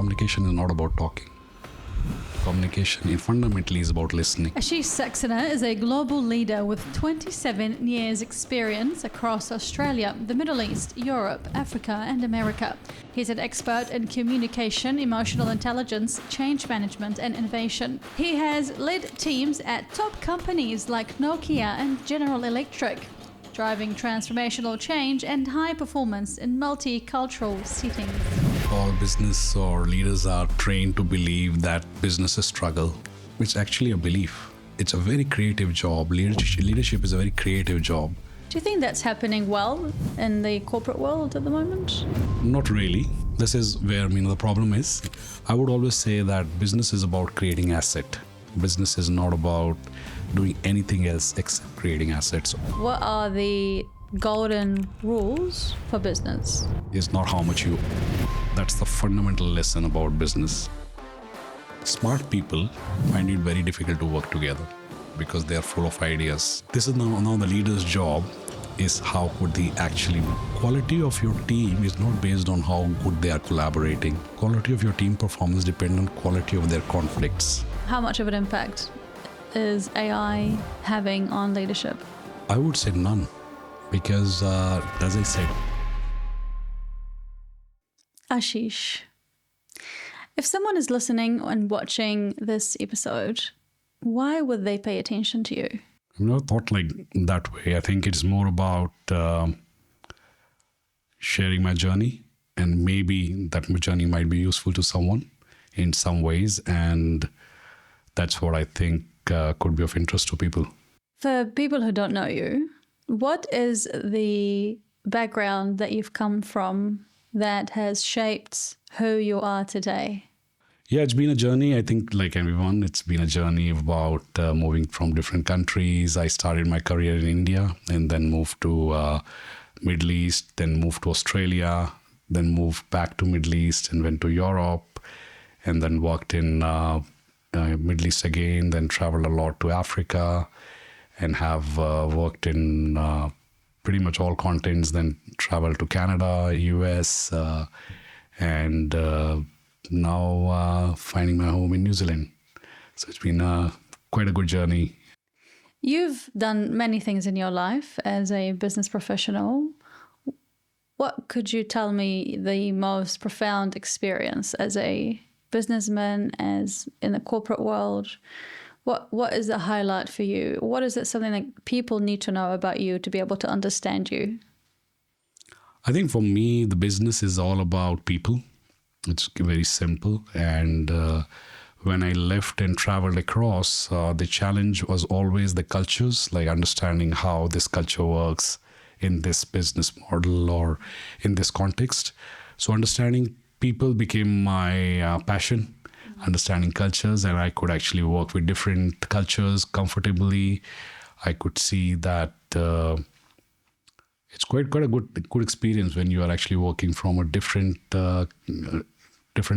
communication is not about talking. Communication fundamentally is about listening. Ashish Saxena is a global leader with 27 years experience across Australia, the Middle East, Europe, Africa and America. He's an expert in communication, emotional intelligence, change management and innovation. He has led teams at top companies like Nokia and General Electric, driving transformational change and high performance in multicultural settings. All business or leaders are trained to believe that businesses struggle. It's actually a belief. It's a very creative job. Leadership is a very creative job. Do you think that's happening well in the corporate world at the moment? Not really. This is where the problem is. I would always say that business is about creating asset. Business is not about doing anything else except creating assets. What are the golden rules for business? It's not how much you. That's the fundamental lesson about business. Smart people find it very difficult to work together because they are full of ideas. This is now the leader's job is how could the actually quality of your team is not based on how good they are collaborating. Quality of your team performance depends on quality of their conflicts. How much of an impact is AI having on leadership? I would say none, because as I said, Ashish, if someone is listening and watching this episode, why would they pay attention to you? I've never thought like that way. I think it's more about sharing my journey, and maybe that my journey might be useful to someone in some ways, and that's what I think could be of interest to people. For people who don't know you, what is the background that you've come from that has shaped who you are today? Yeah, it's been a journey. I think like everyone, it's been a journey about moving from different countries. I started my career in India and then moved to Middle East, then moved to Australia, then moved back to Middle East and went to Europe, and then worked in Middle East again, then traveled a lot to Africa and have worked in pretty much all continents, then traveled to Canada, US, and now finding my home in New Zealand. So it's been quite a good journey. You've done many things in your life as a business professional. What could you tell me the most profound experience as a businessman, as in the corporate world? What is the highlight for you? What is it something that people need to know about you to be able to understand you? I think for me, the business is all about people. It's very simple. And when I left and traveled across, the challenge was always the cultures, like understanding how this culture works in this business model or in this context. So understanding people became my passion, understanding cultures, and I could actually work with different cultures comfortably. I could see that it's quite a good experience when you are actually working from a different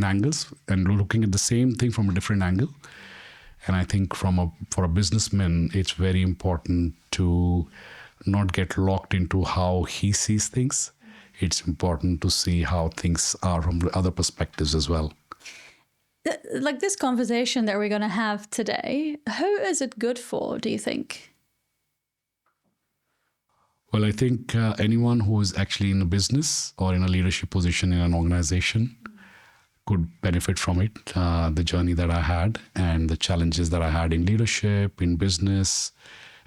angles and looking at the same thing from a different angle. And I think for a businessman, it's very important to not get locked into how he sees things. It's important to see how things are from the other perspectives as well. Like this conversation that we're going to have today, who is it good for, do you think? Well, I think anyone who is actually in a business or in a leadership position in an organization could benefit from it. The journey that I had and the challenges that I had in leadership, in business,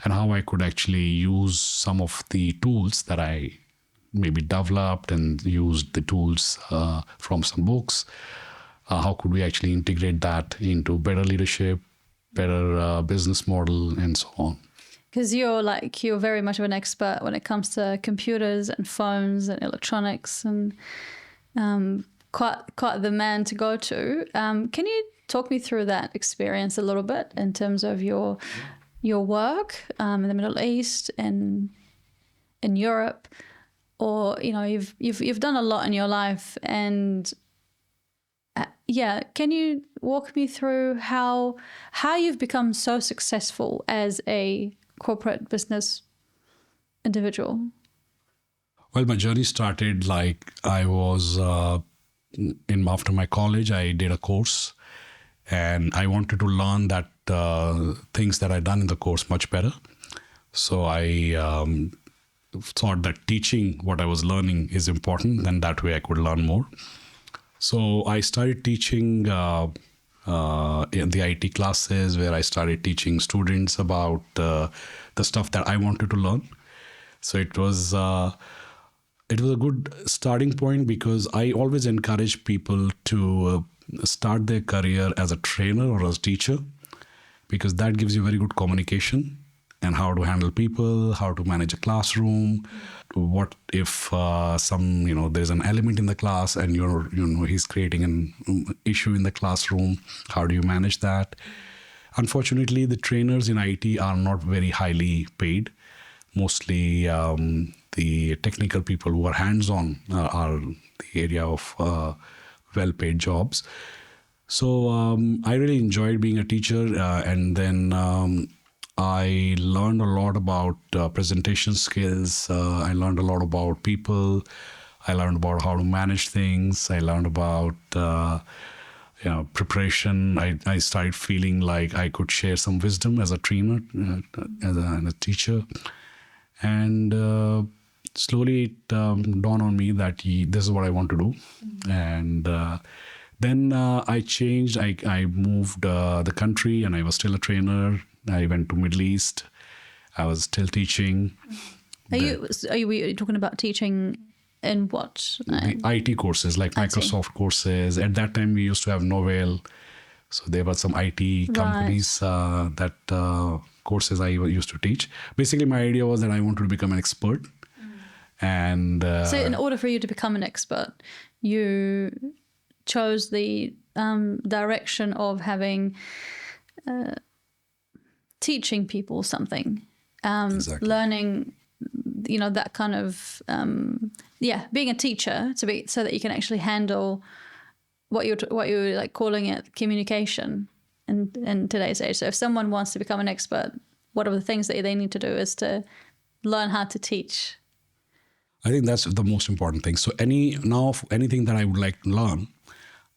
and how I could actually use some of the tools that I maybe developed and used the tools from some books. How could we actually integrate that into better leadership, better business model, and so on? Because you're very much of an expert when it comes to computers and phones and electronics, and quite the man to go to. Can you talk me through that experience a little bit in terms of your work in the Middle East and in Europe, or you've done a lot in your life, and can you walk me through how you've become so successful as a corporate business individual? Well, my journey started like I was after my college, I did a course, and I wanted to learn that things that I done in the course much better. So I thought that teaching what I was learning is important, then that way I could learn more. So I started teaching in the IT classes, where I started teaching students about the stuff that I wanted to learn. So it was a good starting point, because I always encourage people to start their career as a trainer or as a teacher, because that gives you very good communication and how to handle people, how to manage a classroom. What if there's an element in the class and he's creating an issue in the classroom? How do you manage that? Unfortunately, the trainers in IT are not very highly paid. Mostly the technical people who are hands-on are the area of well-paid jobs. So I really enjoyed being a teacher, and then I learned a lot about presentation skills. I learned a lot about people. I learned about how to manage things. I learned about preparation. I started feeling like I could share some wisdom as a trainer, as a teacher. And slowly it dawned on me that this is what I want to do. And then I changed. I moved the country, and I was still a trainer. I went to Middle East. I was still teaching. Are you talking about teaching in what? The IT courses, like Microsoft courses. At that time, we used to have Novell. So there were some IT companies that courses I used to teach. Basically, my idea was that I wanted to become an expert. And so in order for you to become an expert, you chose the direction of having teaching people something, exactly. learning, that kind of, being a teacher so that you can actually handle what you're like calling it communication in today's age. So if someone wants to become an expert, what are the things that they need to do is to learn how to teach. I think that's the most important thing. So anything that I would like to learn,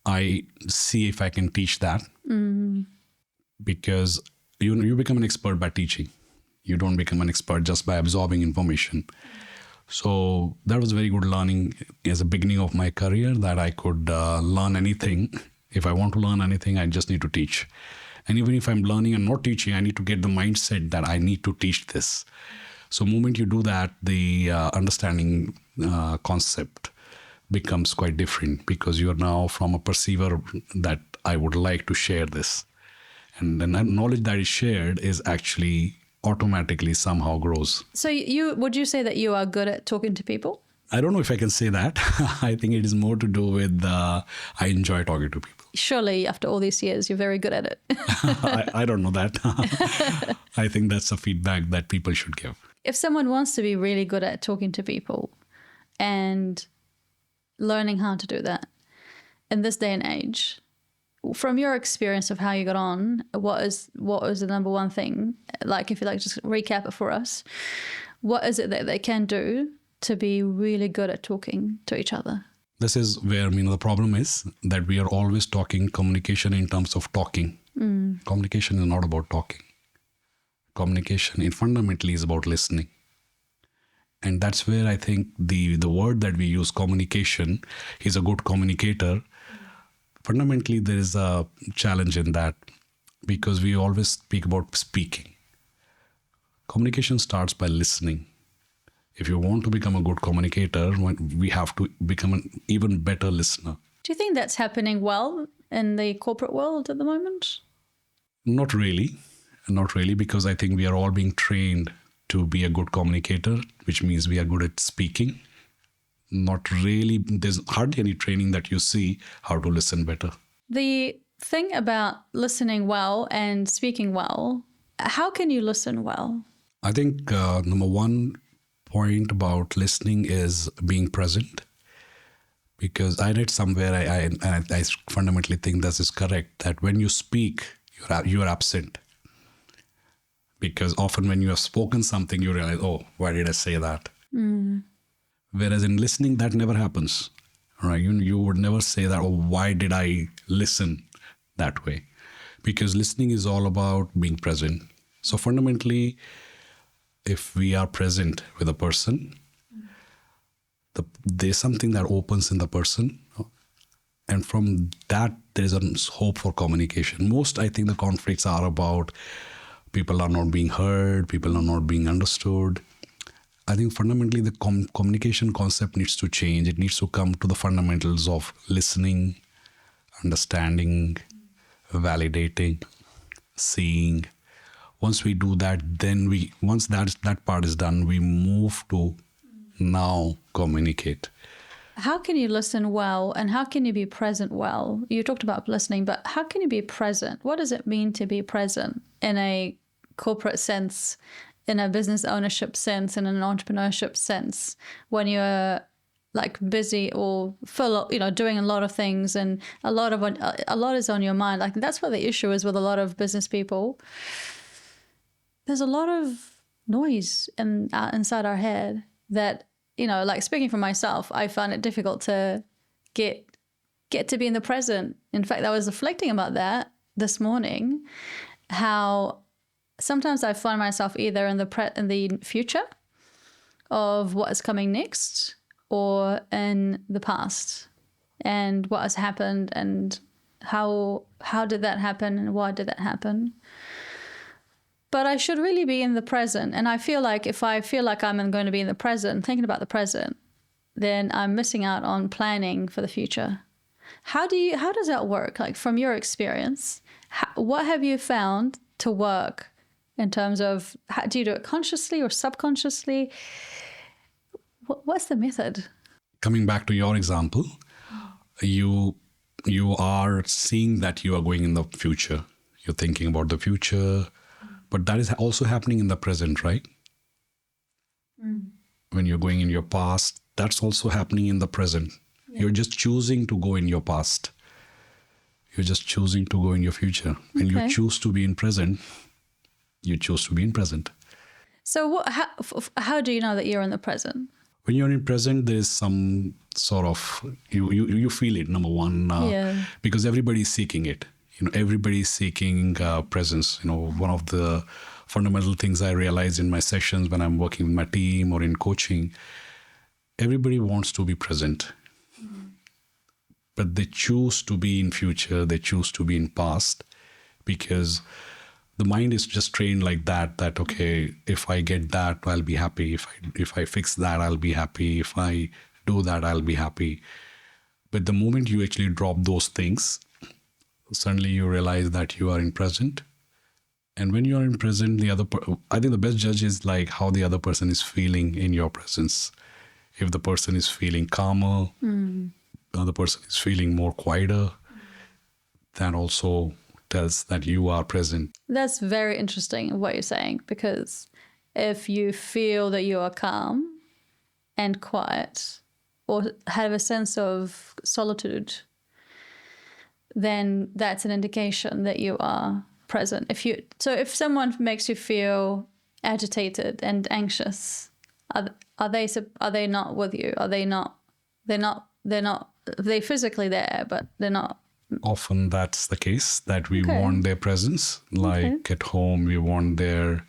I see if I can teach that. Because you become an expert by teaching. You don't become an expert just by absorbing information. So that was very good learning as a beginning of my career, that I could learn anything. If I want to learn anything, I just need to teach. And even if I'm learning and not teaching, I need to get the mindset that I need to teach this. So the moment you do that, the understanding concept becomes quite different, because you're now from a perceiver that I would like to share this. And the knowledge that is shared is actually automatically somehow grows. So would you say that you are good at talking to people? I don't know if I can say that. I think it is more to do with I enjoy talking to people. Surely after all these years, you're very good at it. I don't know that. I think that's a feedback that people should give. If someone wants to be really good at talking to people and learning how to do that in this day and age, from your experience of how you got on, what was the number one thing? Like, if you like, just recap it for us. What is it that they can do to be really good at talking to each other? This is where the problem is, that we are always talking communication in terms of talking. Communication is not about talking. Communication fundamentally is about listening. And that's where I think the word that we use, communication, is a good communicator. Fundamentally, there is a challenge in that, because we always speak about speaking. Communication starts by listening. If you want to become a good communicator, we have to become an even better listener. Do you think that's happening well in the corporate world at the moment? Not really, because I think we are all being trained to be a good communicator, which means we are good at speaking. Not really. There's hardly any training that you see how to listen better. The thing about listening well and speaking well, how can you listen well? I think number one point about listening is being present. Because I read somewhere, I fundamentally think this is correct, that when you speak, you are absent. Because often when you have spoken something, you realize, oh, why did I say that? Whereas in listening, that never happens, right? You would never say that, oh, why did I listen that way? Because listening is all about being present. So fundamentally, if we are present with a person, there's something that opens in the person. And from that, there's a hope for communication. Most, I think, the conflicts are about people are not being heard, people are not being understood. I think fundamentally the communication concept needs to change. It needs to come to the fundamentals of listening, understanding, validating, seeing. Once we do that, then once that part is done, we move to now communicate. How can you listen well and how can you be present well? You talked about listening, but how can you be present? What does it mean to be present in a corporate sense, in a business ownership sense, in an entrepreneurship sense, when you're like busy or full, doing a lot of things and a lot is on your mind? Like that's what the issue is with a lot of business people. There's a lot of noise inside our head that, like speaking for myself, I find it difficult to get to be in the present. In fact, I was reflecting about that this morning, how sometimes I find myself either in the future of what is coming next or in the past and what has happened and how did that happen and why did that happen. But I should really be in the present. And I feel like if I feel like I'm going to be in the present, thinking about the present, then I'm missing out on planning for the future. How does that work? Like from your experience, what have you found to work in terms of, do you do it consciously or subconsciously? What's the method? Coming back to your example, you are seeing that you are going in the future. You're thinking about the future. But that is also happening in the present, right? When you're going in your past, that's also happening in the present. Yeah. You're just choosing to go in your past. You're just choosing to go in your future. When you choose to be in present, you choose to be in present. So how do you know that you're in the present? When you're in present, there's some sort of, you feel it, number one, because everybody's seeking it. Everybody's seeking presence. One of the fundamental things I realize in my sessions when I'm working with my team or in coaching, everybody wants to be present. But they choose to be in future, they choose to be in past, because the mind is just trained like that, okay, if I get that, I'll be happy. If I fix that, I'll be happy. If I do that, I'll be happy. But the moment you actually drop those things, suddenly you realize that you are in present. And when you are in present, I think the best judge is like how the other person is feeling in your presence. If the person is feeling calmer, the other person is feeling more quieter, that also tells that you are present. That's very interesting what you're saying, because if you feel that you are calm and quiet or have a sense of solitude, then that's an indication that you are present. If someone makes you feel agitated and anxious, are they not with you? Are they not? They're physically there, but they're not. Often that's the case, that we want their presence. Like at home, we want their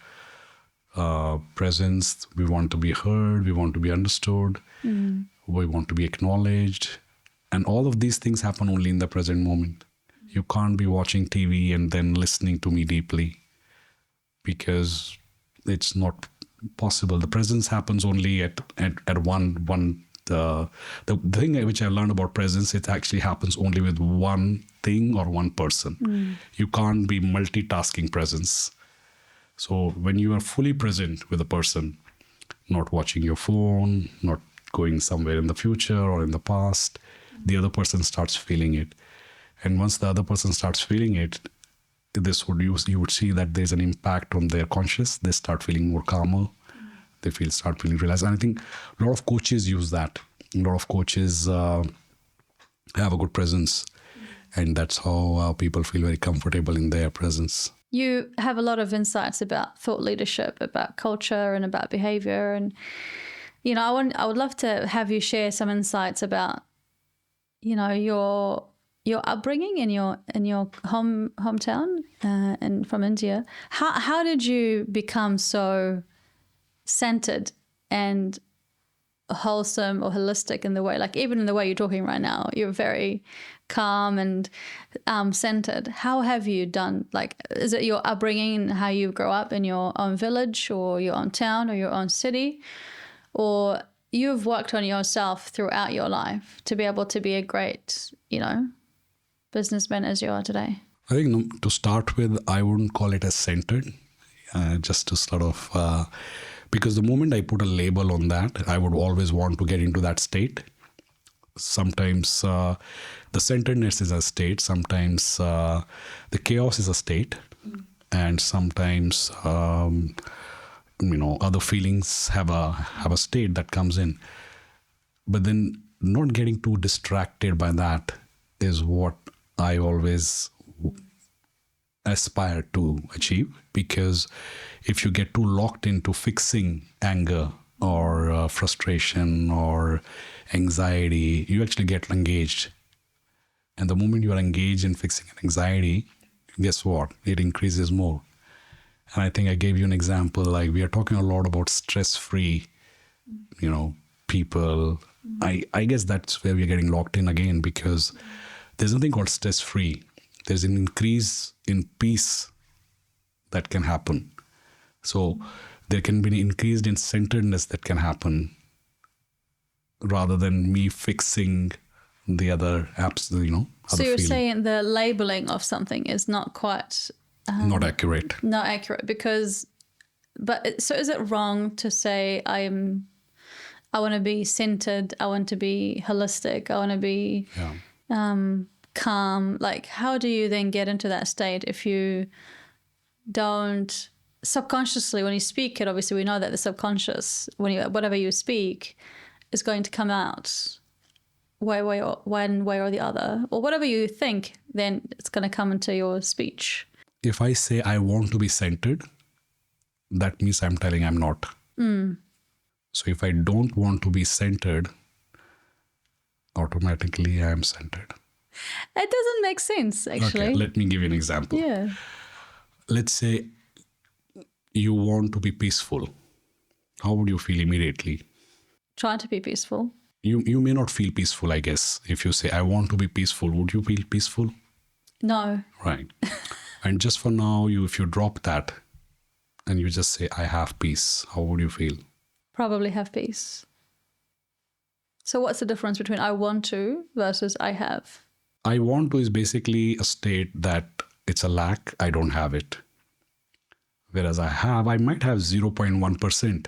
presence. We want to be heard. We want to be understood. We want to be acknowledged. And all of these things happen only in the present moment. You can't be watching TV and then listening to me deeply, because it's not possible. The presence happens only at one. The thing which I learned about presence, it actually happens only with one thing or one person. You can't be multitasking presence. So when you are fully present with a person, not watching your phone, not going somewhere in the future or in the past, the other person starts feeling it. And once the other person starts feeling it, you would see that there's an impact on their conscious. They start feeling more calmer. They start feeling relaxed. And I think a lot of coaches use that. A lot of coaches have a good presence. And that's how people feel very comfortable in their presence. You have a lot of insights about thought leadership, about culture and about behavior. And, I would love to have you share some insights about your upbringing in your hometown and from India. How did you become so centered and wholesome or holistic in the way, like even in the way you're talking right now, you're very calm and centered. How have you done, like, is it your upbringing, how you grow up in your own village or your own town or your own city, or you've worked on yourself throughout your life to be able to be a great, businessman as you are today? I think to start with, I wouldn't call it as centered, just to sort of, because the moment I put a label on that, I would always want to get into that state. Sometimes the centeredness is a state, sometimes the chaos is a state, and sometimes other feelings have a state that comes in. But then not getting too distracted by that is what I always aspire to achieve, because if you get too locked into fixing anger or frustration or anxiety, you actually get engaged. And the moment you are engaged in fixing an anxiety, guess what? It increases more. And I think I gave you an example, like we are talking a lot about stress-free, people. I guess that's where we're getting locked in again, because there's nothing called stress-free. There's an increase in peace that can happen. So there can be an increase in centeredness that can happen, rather than me fixing the other apps, other So you're feeling. saying the labeling of something is not quite... Not accurate. Not accurate, so is it wrong to say I want to be centered, I want to be holistic, I want to be calm? Like, how do you then get into that state if you don't subconsciously, when you speak it, obviously we know that the subconscious, whatever you speak is going to come out one way or the other, or whatever you think, then it's going to come into your speech. If I say I want to be centered, that means I'm telling I'm not. So if I don't want to be centered, automatically I am centered. It doesn't make sense, actually. Okay, let me give you an example. Yeah. Let's say you want to be peaceful. How would you feel immediately? Trying to be peaceful. You may not feel peaceful, I guess. If you say, I want to be peaceful, would you feel peaceful? No. Right. And just for now, if you drop that and you just say, I have peace, how would you feel? Probably have peace. So what's the difference between I want to versus I have? I want to is basically a state that it's a lack, I don't have it. Whereas I might have 0.1%.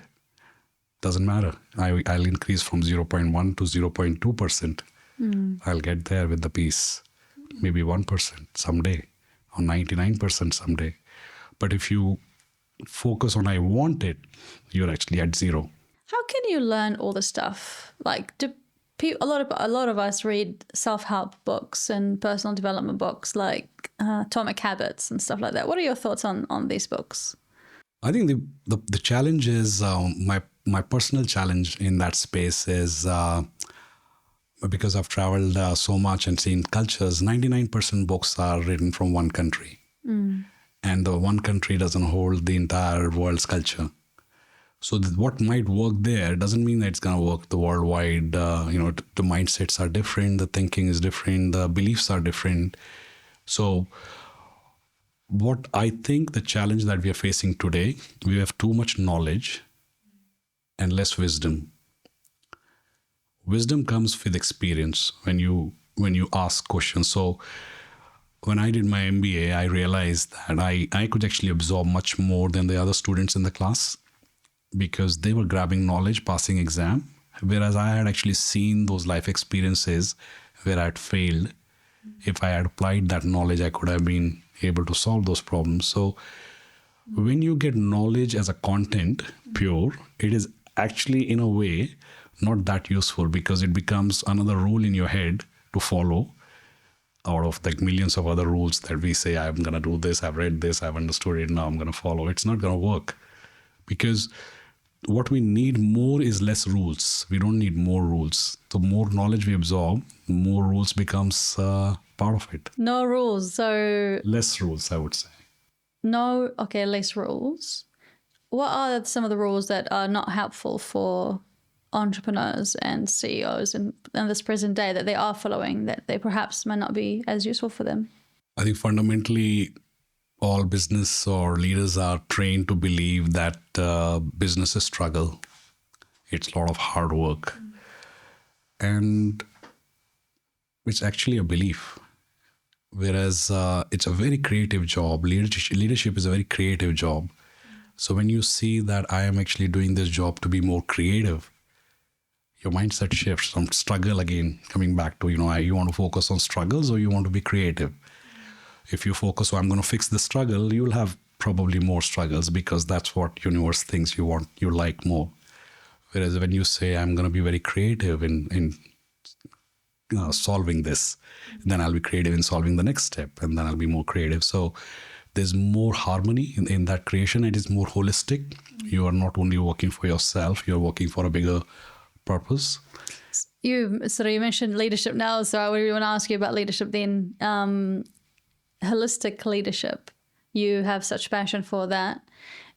Doesn't matter. I'll increase from 0.1 to 0.2%. I'll get there with the peace. Maybe 1% someday, or 99% someday. But if you focus on I want it, you're actually at zero. How can you learn all this stuff? Like, a lot of us read self-help books and personal development books, like Atomic Habits and stuff like that. What are your thoughts on these books? I think the challenge is my personal challenge in that space is because I've traveled so much and seen cultures. 99% books are written from one country, and the one country doesn't hold the entire world's culture. So what might work there doesn't mean that it's going to work the worldwide. The mindsets are different, the thinking is different, the beliefs are different. So what I think the challenge that we are facing today, we have too much knowledge and less wisdom. Wisdom comes with experience when you ask questions. So when I did my MBA, I realized that I could actually absorb much more than the other students in the class, because they were grabbing knowledge, passing exam, whereas I had actually seen those life experiences where I had failed. If I had applied that knowledge, I could have been able to solve those problems. So when you get knowledge as a content, pure, it is actually in a way not that useful, because it becomes another rule in your head to follow out of like millions of other rules that we say, I'm going to do this, I've read this, I've understood it, now I'm going to follow. It's not going to work, because what we need more is less rules. We don't need more rules. The more knowledge we absorb, more rules becomes part of it. No rules. So Less rules, I would say. less rules. What are some of the rules that are not helpful for entrepreneurs and CEOs in this present day that they are following that they perhaps might not be as useful for them? I think fundamentally, all business or leaders are trained to believe that business is struggle. It's a lot of hard work. And it's actually a belief. Whereas it's a very creative job. Leadership is a very creative job. So when you see that I am actually doing this job to be more creative, your mindset shifts from struggle again, coming back to, you want to focus on struggles or you want to be creative. If you focus, I'm going to fix the struggle, you'll have probably more struggles because that's what universe thinks you like more. Whereas when you say, I'm going to be very creative in solving this, then I'll be creative in solving the next step, and then I'll be more creative. So there's more harmony in that creation. It is more holistic. You are not only working for yourself, you're working for a bigger purpose. You mentioned leadership now, so I really want to ask you about leadership then. Holistic leadership. You have such passion for that,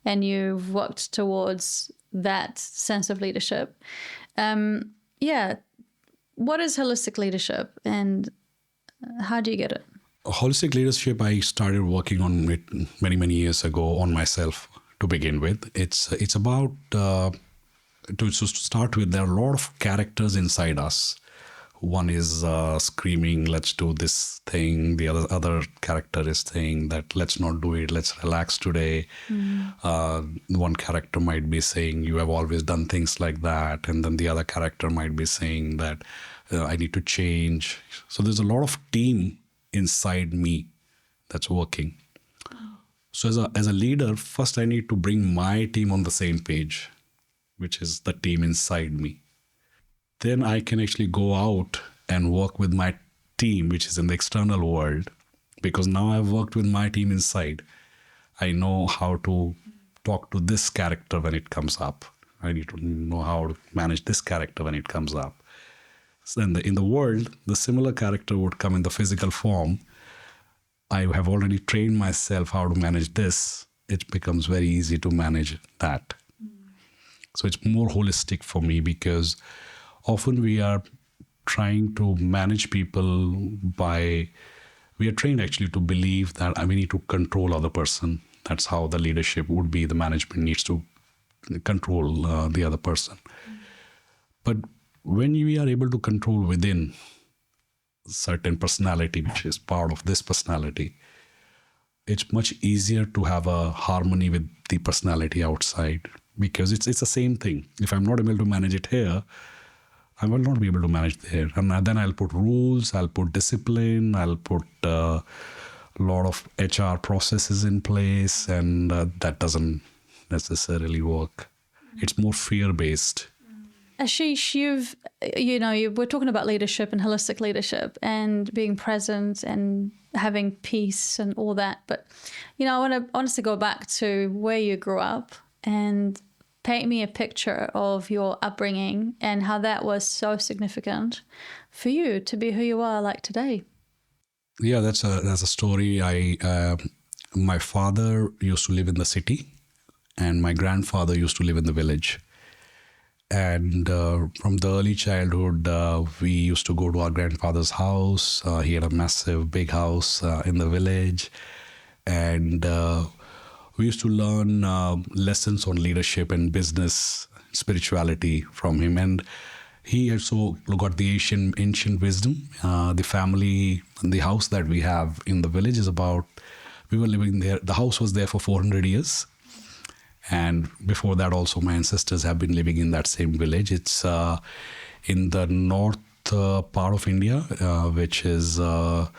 and you've worked towards that sense of leadership. What is holistic leadership, and how do you get it? Holistic leadership, I started working on it many, many years ago on myself to begin with. It's about, to start with, there are a lot of characters inside us. One is screaming, let's do this thing. The other character is saying that let's not do it, let's relax today. One character might be saying, you have always done things like that. And then the other character might be saying that I need to change. So there's a lot of team inside me that's working. So as a leader, first I need to bring my team on the same page, which is the team inside me. Then I can actually go out and work with my team, which is in the external world, because now I've worked with my team inside. I know how to talk to this character when it comes up. I need to know how to manage this character when it comes up. So in the world, the similar character would come in the physical form. I have already trained myself how to manage this. It becomes very easy to manage that. So it's more holistic for me, because often we are trying to manage people we are trained actually to believe that we need to control other person. That's how the leadership would be. The management needs to control the other person. But when we are able to control within certain personality, which is part of this personality, it's much easier to have a harmony with the personality outside, because it's the same thing. If I'm not able to manage it here, I will not be able to manage there. And then I'll put rules, I'll put discipline, I'll put a lot of HR processes in place, and that doesn't necessarily work. It's more fear-based. Ashish, we're talking about leadership and holistic leadership and being present and having peace and all that. But, I want us to go back to where you grew up and paint me a picture of your upbringing and how that was so significant for you to be who you are like today. Yeah, that's a story. My father used to live in the city, and my grandfather used to live in the village. And from the early childhood, we used to go to our grandfather's house. He had a massive, big house in the village. And we used to learn lessons on leadership and business, spirituality from him. And he also got the ancient wisdom. The family, the house that we have in the village we were living there. The house was there for 400 years. And before that also, my ancestors have been living in that same village. It's in the north part of India, which is a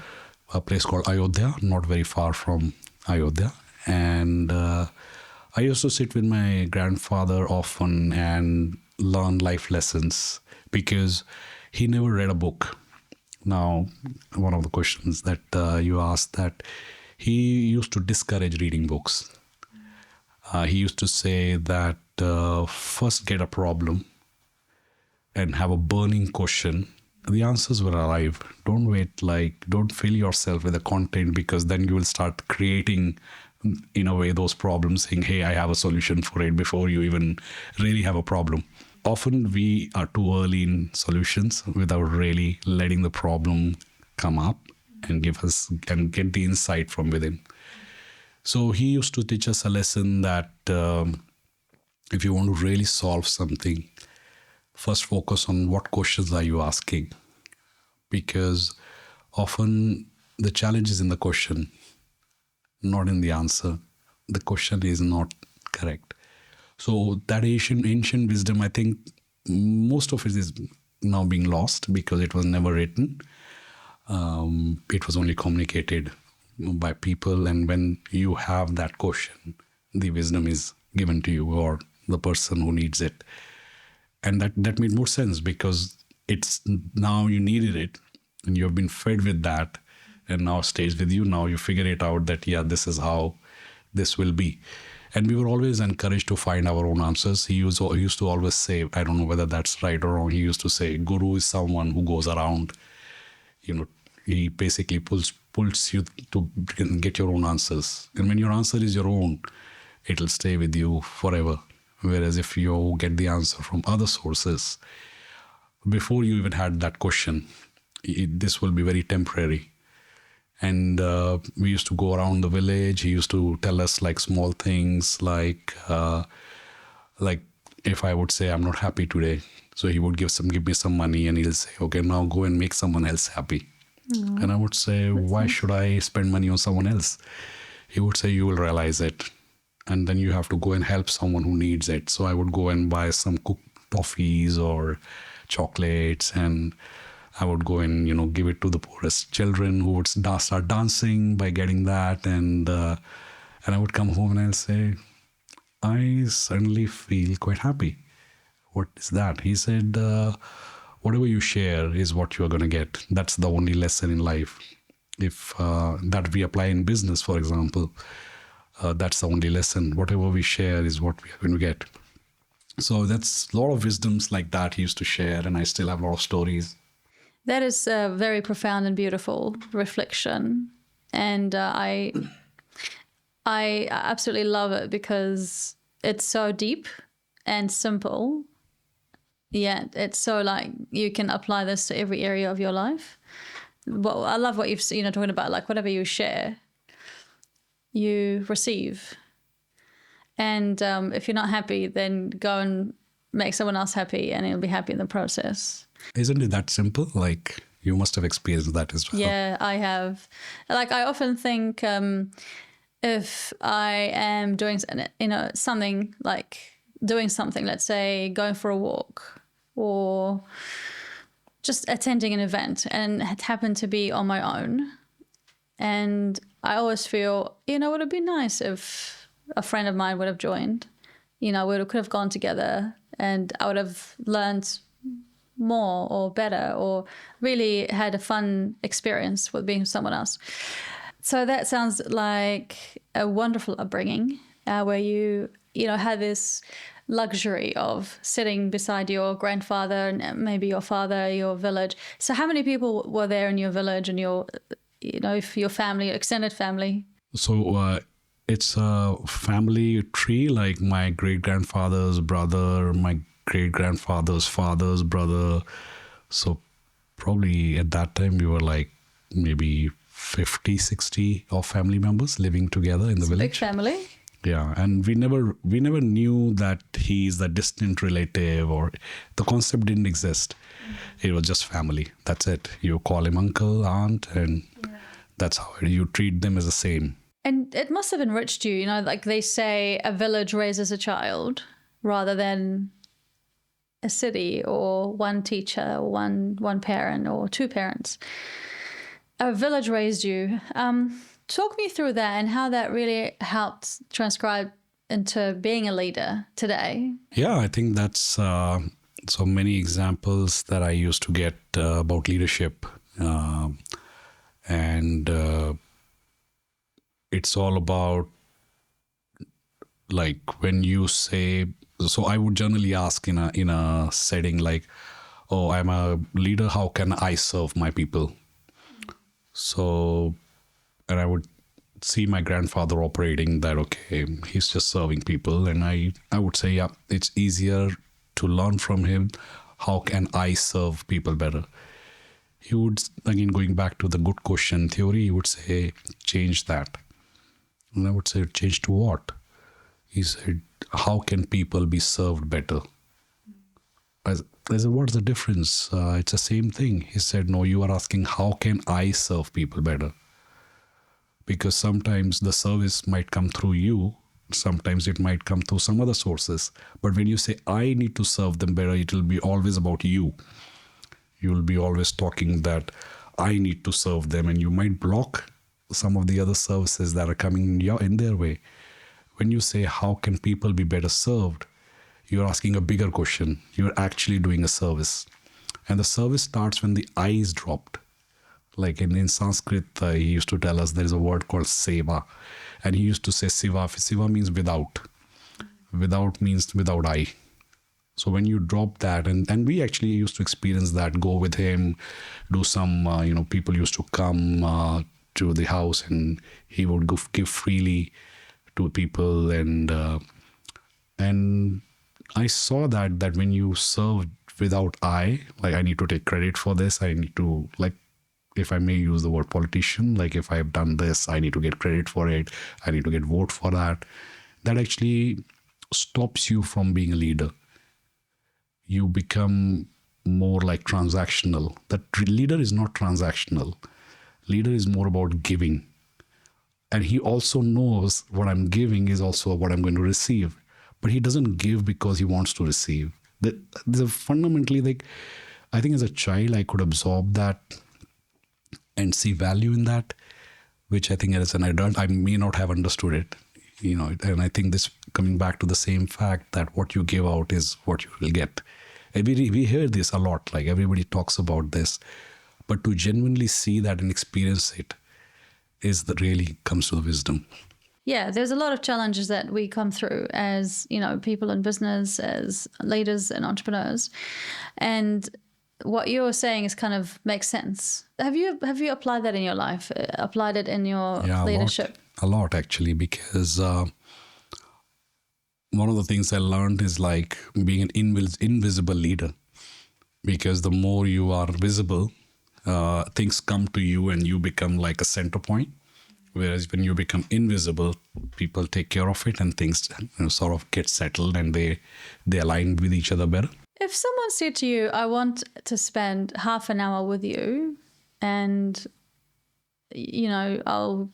place called Ayodhya, not very far from Ayodhya. And I used to sit with my grandfather often and learn life lessons, because he never read a book. Now, one of the questions that you asked, that he used to discourage reading books. He used to say that first get a problem and have a burning question. The answers will arrive. Don't wait, don't fill yourself with the content, because then you will start creating, in a way, those problems, saying, hey, I have a solution for it, before you even really have a problem. Often we are too early in solutions without really letting the problem come up and give us and get the insight from within. So he used to teach us a lesson that if you want to really solve something, first focus on what questions are you asking, because often the challenge is in the question, not in the answer. The question is not correct. So that ancient wisdom, I think most of it is now being lost because it was never written. It was only communicated by people. And when you have that question, the wisdom is given to you or the person who needs it. And that made more sense, because it's now you needed it and you've been fed with that, and now it stays with you. Now you figure it out that, yeah, this is how this will be. And we were always encouraged to find our own answers. He used to always say, I don't know whether that's right or wrong, he used to say, Guru is someone who goes around, he basically pulls you to get your own answers. And when your answer is your own, it'll stay with you forever. Whereas if you get the answer from other sources, before you even had that question, this will be very temporary. And we used to go around the village. He used to tell us small things, like if I would say I'm not happy today, so he would give me some money, and he'll say, okay, now go and make someone else happy. And I would say, why should I spend money on someone else? He would say, you will realize it, and then you have to go and help someone who needs it. So I would go and buy some cooked toffees or chocolates, and I would go and give it to the poorest children, who would start dancing by getting that, and I would come home and I'll say, I suddenly feel quite happy. What is that? He said, whatever you share is what you are going to get. That's the only lesson in life. If that we apply in business, for example, that's the only lesson. Whatever we share is what we are going to get. So that's a lot of wisdoms like that he used to share, and I still have a lot of stories. That is a very profound and beautiful reflection. And I absolutely love it, because it's so deep and simple. Yeah, it's so you can apply this to every area of your life. Well, I love what you've talking about, whatever you share, you receive. And if you're not happy, then go and make someone else happy, and you'll be happy in the process. Isn't it that simple? You must have experienced that as well. Yeah, I have. I often think if I am doing something, doing something, let's say going for a walk or just attending an event, and it happened to be on my own, and I always feel, it would have been nice if a friend of mine would have joined. We could have gone together, and I would have learned more or better, or really had a fun experience with being someone else. So that sounds like a wonderful upbringing, where you had this luxury of sitting beside your grandfather and maybe your father, your village. So how many people were there in your village and your family, extended family? So it's a family tree, my great-grandfather's brother, my great-grandfather's father's brother. So probably at that time we were maybe 50, 60 of family members living together in the village. Big family. Yeah, and we never knew that he's the distant relative, or the concept didn't exist. It was just family. That's it. You call him uncle, aunt, and that's how you treat them as the same. And it must have enriched you, they say a village raises a child rather than a city, or one teacher, or one parent, or two parents. A village raised you. Talk me through that and how that really helped transcribe into being a leader today. Yeah, I think that's so many examples that I used to get about leadership. And it's all about like when you say, so I would generally ask in a setting like, oh, I'm a leader, how can I serve my people? So, and I would see my grandfather operating that, okay, he's just serving people. And I would say, yeah, it's easier to learn from him. How can I serve people better? He would, again, going back to the good question theory, he would say, change that. And I would say, change to what? He said, how can people be served better? I said, what's the difference? It's the same thing. He said, no, you are asking, how can I serve people better? Because sometimes the service might come through you. Sometimes it might come through some other sources. But when you say, I need to serve them better, it will be always about you. You will be always talking that I need to serve them, and you might block some of the other services that are coming in their way. When you say, how can people be better served? You're asking a bigger question. You're actually doing a service. And the service starts when the I is dropped. Like in Sanskrit, he used to tell us there is a word called seva. And he used to say siva. Siva means without. Without means without I. So when you drop that, and we actually used to experience that, go with him, do some, people used to come to the house and he would give freely to people. And I saw that when you serve without I, like I need to take credit for this, I need to, like, if I may use the word politician, like if I have done this, I need to get credit for it, I need to get vote for that. That actually stops you from being a leader. You become more like transactional. That leader is not transactional. Leader is more about giving. And he also knows what I'm giving is also what I'm going to receive. But he doesn't give because he wants to receive. There's a fundamentally, like, I think as a child, I could absorb that and see value in that, which I think as an adult, I may not have understood it. And I think this coming back to the same fact that what you give out is what you will get. And we hear this a lot, like everybody talks about this, but to genuinely see that and experience it is that really comes to the wisdom. Yeah, there's a lot of challenges that we come through as, people in business, as leaders and entrepreneurs. And what you're saying is kind of makes sense. Have you applied that in your life? Applied it in your leadership? A lot actually, because one of the things I learned is like being an invisible leader, because the more you are visible, things come to you and you become like a center point. Whereas when you become invisible, people take care of it and things sort of get settled and they align with each other better. If someone said to you, I want to spend half an hour with you and, I'll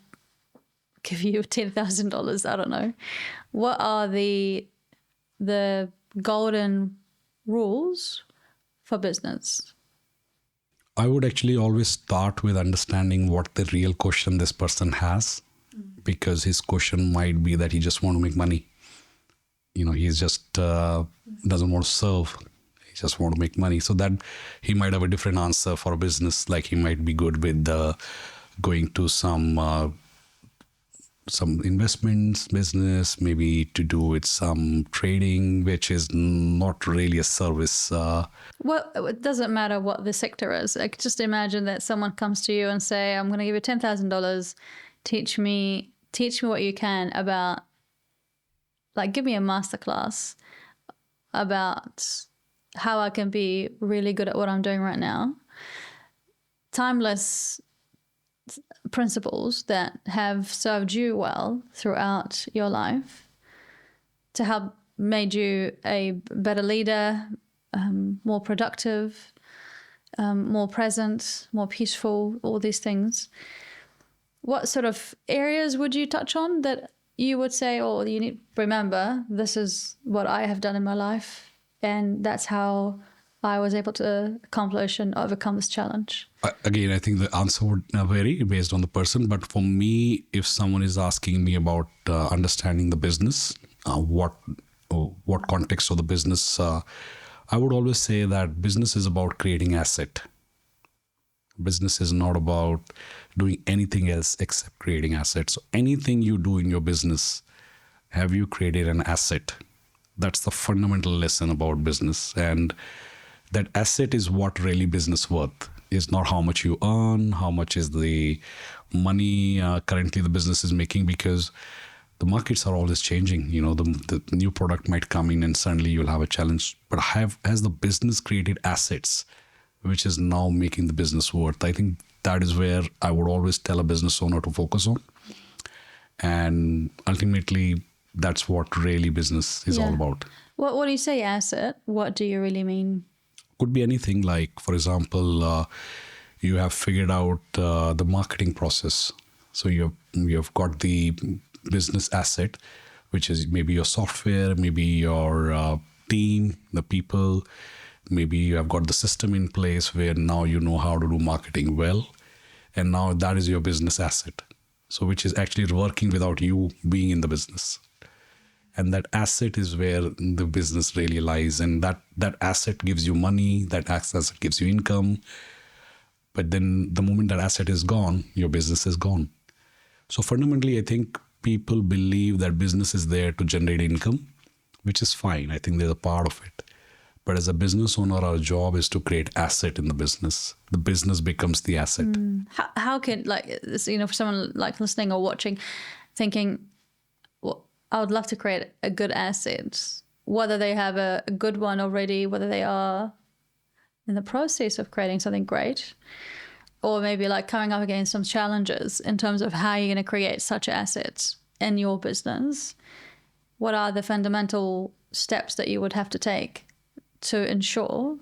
give you $10,000, I don't know. What are the golden rules for business? I would actually always start with understanding what the real question this person has, because his question might be that he just want to make money. He's just doesn't want to serve. He just want to make money. So that he might have a different answer for a business. Like he might be good with going to some investments business, maybe to do with some trading, which is not really a service. Well, it doesn't matter what the sector is. Like, just imagine that someone comes to you and say, I'm going to give you $10,000. Teach me what you can about, like, give me a masterclass about how I can be really good at what I'm doing right now. Timeless principles that have served you well throughout your life to help made you a better leader, more productive, more present, more peaceful, all these things. What sort of areas would you touch on that you would say, oh, you need to remember, this is what I have done in my life, and that's how I was able to accomplish and overcome this challenge? Again, I think the answer would vary based on the person. But for me, if someone is asking me about understanding the business, what context of the business, I would always say that business is about creating asset. Business is not about doing anything else except creating assets. So anything you do in your business Have you created an asset? That's the fundamental lesson about business. And that asset is what really business worth. It's not how much you earn, how much is the money currently the business is making, because the markets are always changing. The new product might come in and suddenly you'll have a challenge. But has the business created assets, which is now making the business worth? I think that is where I would always tell a business owner to focus on. And ultimately, that's what really business is all about. What do you say asset? What do you really mean? Could be anything, like, for example, you have figured out the marketing process. So you have got the business asset, which is maybe your software, maybe your team, the people. Maybe you have got the system in place where now you know how to do marketing well. And now that is your business asset. So which is actually working without you being in the business. And that asset is where the business really lies. And that asset gives you money, that asset gives you income. But then the moment that asset is gone, your business is gone. So fundamentally, I think people believe that business is there to generate income, which is fine. I think there's a part of it. But as a business owner, our job is to create asset in the business. The business becomes the asset. How can, for someone like listening or watching, thinking, well, I would love to create a good asset, whether they have a good one already, whether they are in the process of creating something great, or maybe like coming up against some challenges in terms of how you're going to create such assets in your business. What are the fundamental steps that you would have to take to ensure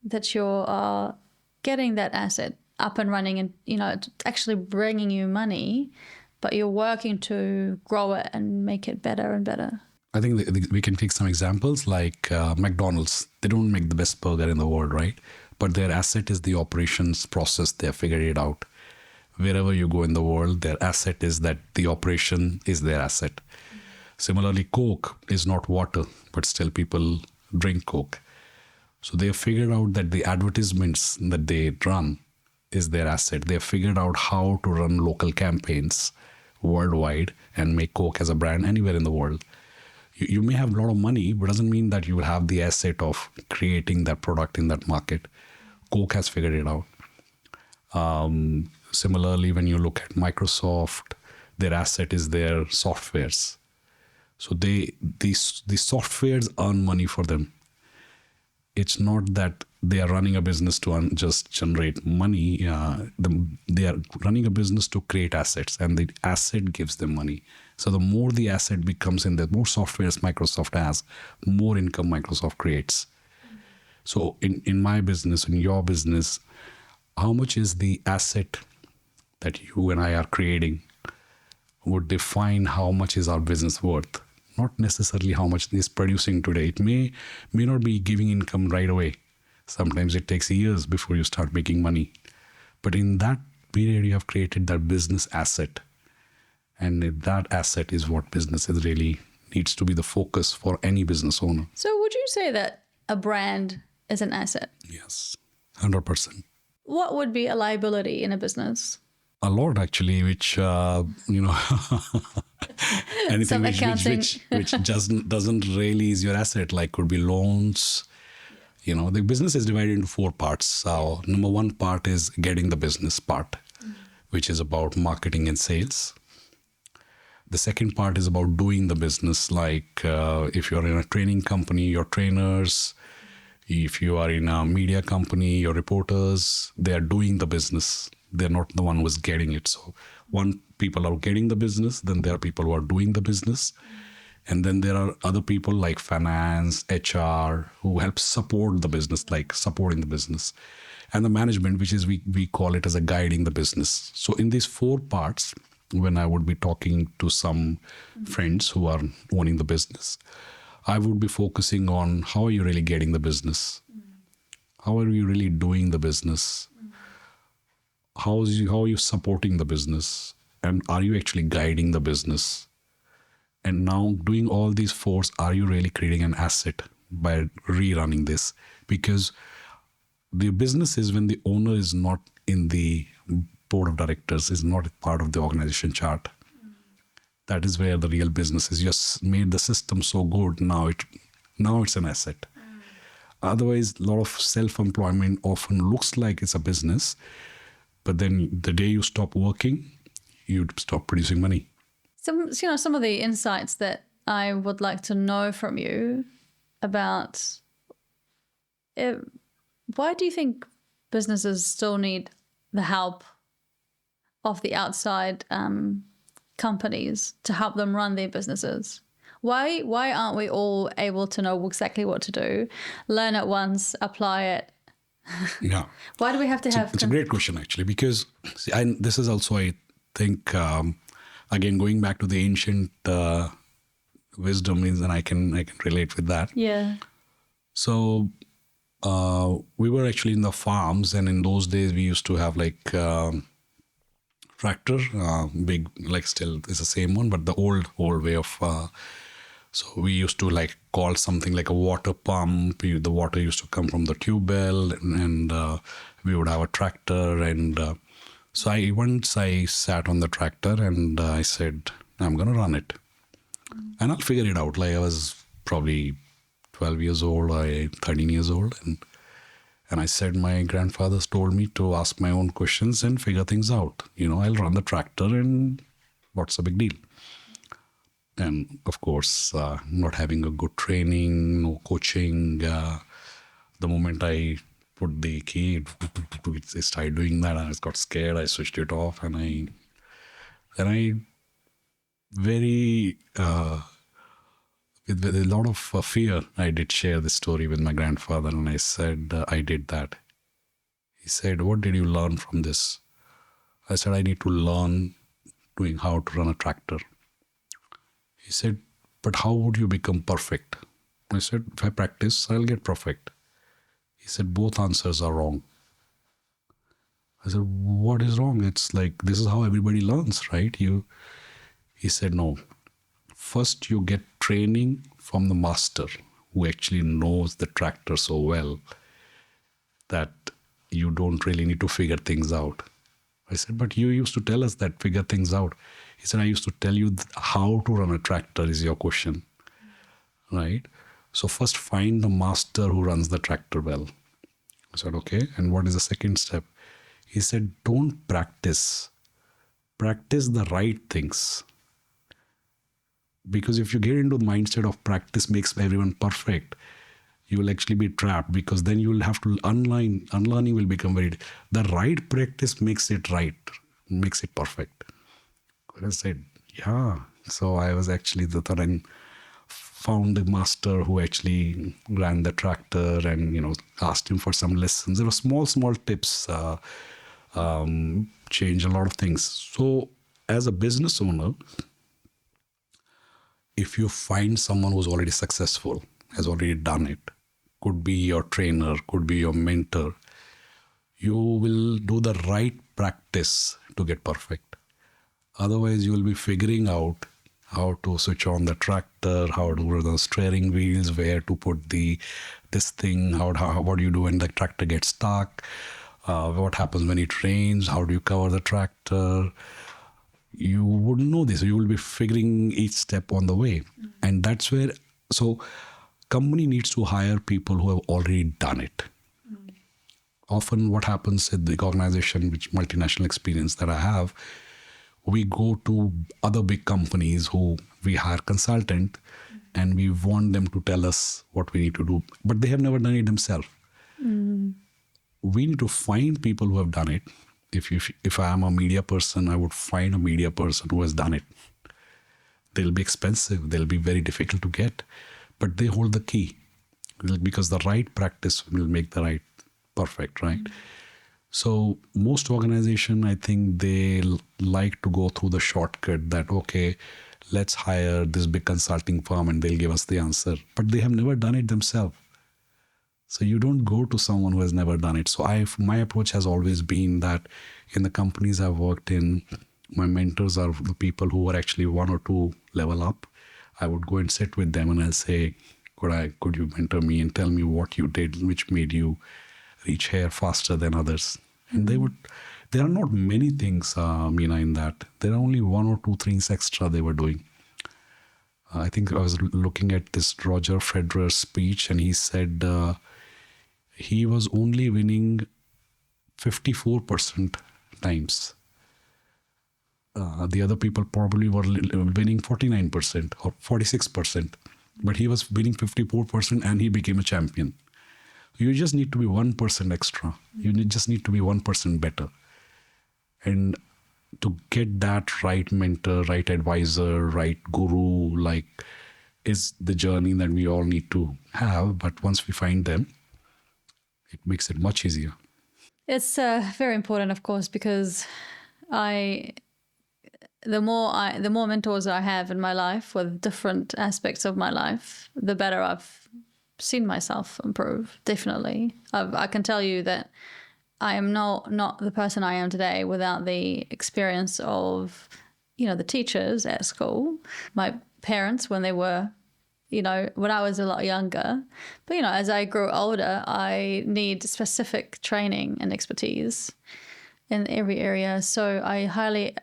that you're getting that asset up and running and, it's actually bringing you money, but you're working to grow it and make it better and better? I think we can take some examples like McDonald's. They don't make the best burger in the world, right? But their asset is the operations process. They have figured it out. Wherever you go in the world, their asset is that the operation is their asset. Similarly, Coke is not water, but still people drink Coke. So they have figured out that the advertisements that they run is their asset. They have figured out how to run local campaigns worldwide and make Coke as a brand anywhere in the world. You may have a lot of money, but doesn't mean that you will have the asset of creating that product in that market. Coke has figured it out. Similarly, when you look at Microsoft, their asset is their softwares. So these softwares earn money for them. It's not that they are running a business to just generate money. They are running a business to create assets, and the asset gives them money. So the more the asset becomes in the more softwares Microsoft has, more income Microsoft creates. So in my business, in your business, how much is the asset that you and I are creating would define how much is our business worth. Not necessarily how much is producing today. It may not be giving income right away. Sometimes it takes years before you start making money. But in that period, you have created that business asset. And that asset is what business is really needs to be the focus for any business owner. So would you say that a brand is an asset? Yes, 100%. What would be a liability in a business? A lot, actually, which, anything which doesn't really is your asset, like could be loans. The business is divided into 4 parts. So number 1 part is getting the business part, which is about marketing and sales. The second part is about doing the business, like if you're in a training company, your trainers. If you are in a media company, your reporters, they are doing the business. They're not the one who is getting it. So people are getting the business, then there are people who are doing the business. And then there are other people like finance, HR, who help support the business, like supporting the business. And the management, which is we call it as a guiding the business. So in these 4 parts, when I would be talking to some friends who are owning the business, I would be focusing on how are you really getting the business? How are you really doing the business? How are you supporting the business? And are you actually guiding the business? And now doing all these 4, are you really creating an asset by rerunning this? Because the business is when the owner is not in the board of directors, is not part of the organization chart. That is where the real business is. You just made the system so good. Now it's an asset. Otherwise, a lot of self-employment often looks like it's a business, but then the day you stop working, you stop producing money. Some of the insights that I would like to know from you about why do you think businesses still need the help of the outside companies to help them run their businesses? Why aren't we all able to know exactly what to do, learn it once, apply it? Yeah. Why do we have to have... It's a great question, actually, because this is also, I think, again, going back to the ancient wisdom is, and I can relate with that. Yeah. So we were actually in the farms, and in those days we used to have like tractor, big, like still is the same one, but the old way of... So we used to like call something like a water pump. The water used to come from the tube well, and we would have a tractor. And so once I sat on the tractor and I said, I'm going to run it. And I'll figure it out. Like I was probably 12 years old, 13 years old. And I said, my grandfathers told me to ask my own questions and figure things out. I'll run the tractor, and what's the big deal? And of course, not having a good training, no coaching. The moment I put the key, it started doing that. I got scared. I switched it off, and I very with a lot of fear, I did share this story with my grandfather, and I said I did that. He said, "What did you learn from this?" I said, "I need to learn doing how to run a tractor." He said, "But how would you become perfect?" I said, "If I practice, I'll get perfect." He said, "Both answers are wrong." I said, "What is wrong? It's like, this is how everybody learns, right?" He said, "No. First, you get training from the master who actually knows the tractor so well that you don't really need to figure things out." I said, "But you used to tell us that figure things out." He said, "I used to tell you how to run a tractor is your question, right? So first find the master who runs the tractor well." I said, "Okay, and what is the second step?" He said, "Don't practice. Practice the right things. Because if you get into the mindset of practice makes everyone perfect, you will actually be trapped, because then you will have to unlearning will become the right practice makes it right, makes it perfect." I said, "Yeah." So I was actually and found the master who actually ran the tractor, and asked him for some lessons. There were small tips, change a lot of things. So as a business owner, if you find someone who's already successful, has already done it, could be your trainer, could be your mentor, you will do the right practice to get perfect. Otherwise, you will be figuring out how to switch on the tractor, how to run the steering wheels, where to put this thing, what do you do when the tractor gets stuck, what happens when it rains, how do you cover the tractor. You wouldn't know this. You will be figuring each step on the way. And that's where, so company needs to hire people who have already done it. Often what happens at the organization, which multinational experience that I have, we go to other big companies who we hire consultant, and we want them to tell us what we need to do, but they have never done it themselves. We need to find people who have done it. If I am a media person, I would find a media person who has done it. They'll be expensive. They'll be very difficult to get, but they hold the key, because the right practice will make the right perfect, right? So most organization, I think they like to go through the shortcut that, okay, let's hire this big consulting firm and they'll give us the answer. But they have never done it themselves. So you don't go to someone who has never done it. So my approach has always been that in the companies I've worked in, my mentors are the people who are actually 1 or 2 level up. I would go and sit with them and I'll say, could you mentor me and tell me what you did which made you reach here faster than others? And There are not many things, Meena, in that. There are only one or two things extra they were doing. I think I was looking at this Roger Federer speech, and he said he was only winning 54% times. The other people probably were winning 49% or 46%, but he was winning 54% and he became a champion. You just need to be 1% extra. You just need to be 1% better. And to get that right mentor, right advisor, right guru, like, is the journey that we all need to have. But once we find them, it makes it much easier. It's very important, of course, because the more mentors I have in my life with different aspects of my life, the better I've seen myself improve. Definitely, I can tell you that I am not the person I am today without the experience of, the teachers at school, my parents when they were, when I was a lot younger. But, as I grew older, I need specific training and expertise in every area. So I highly,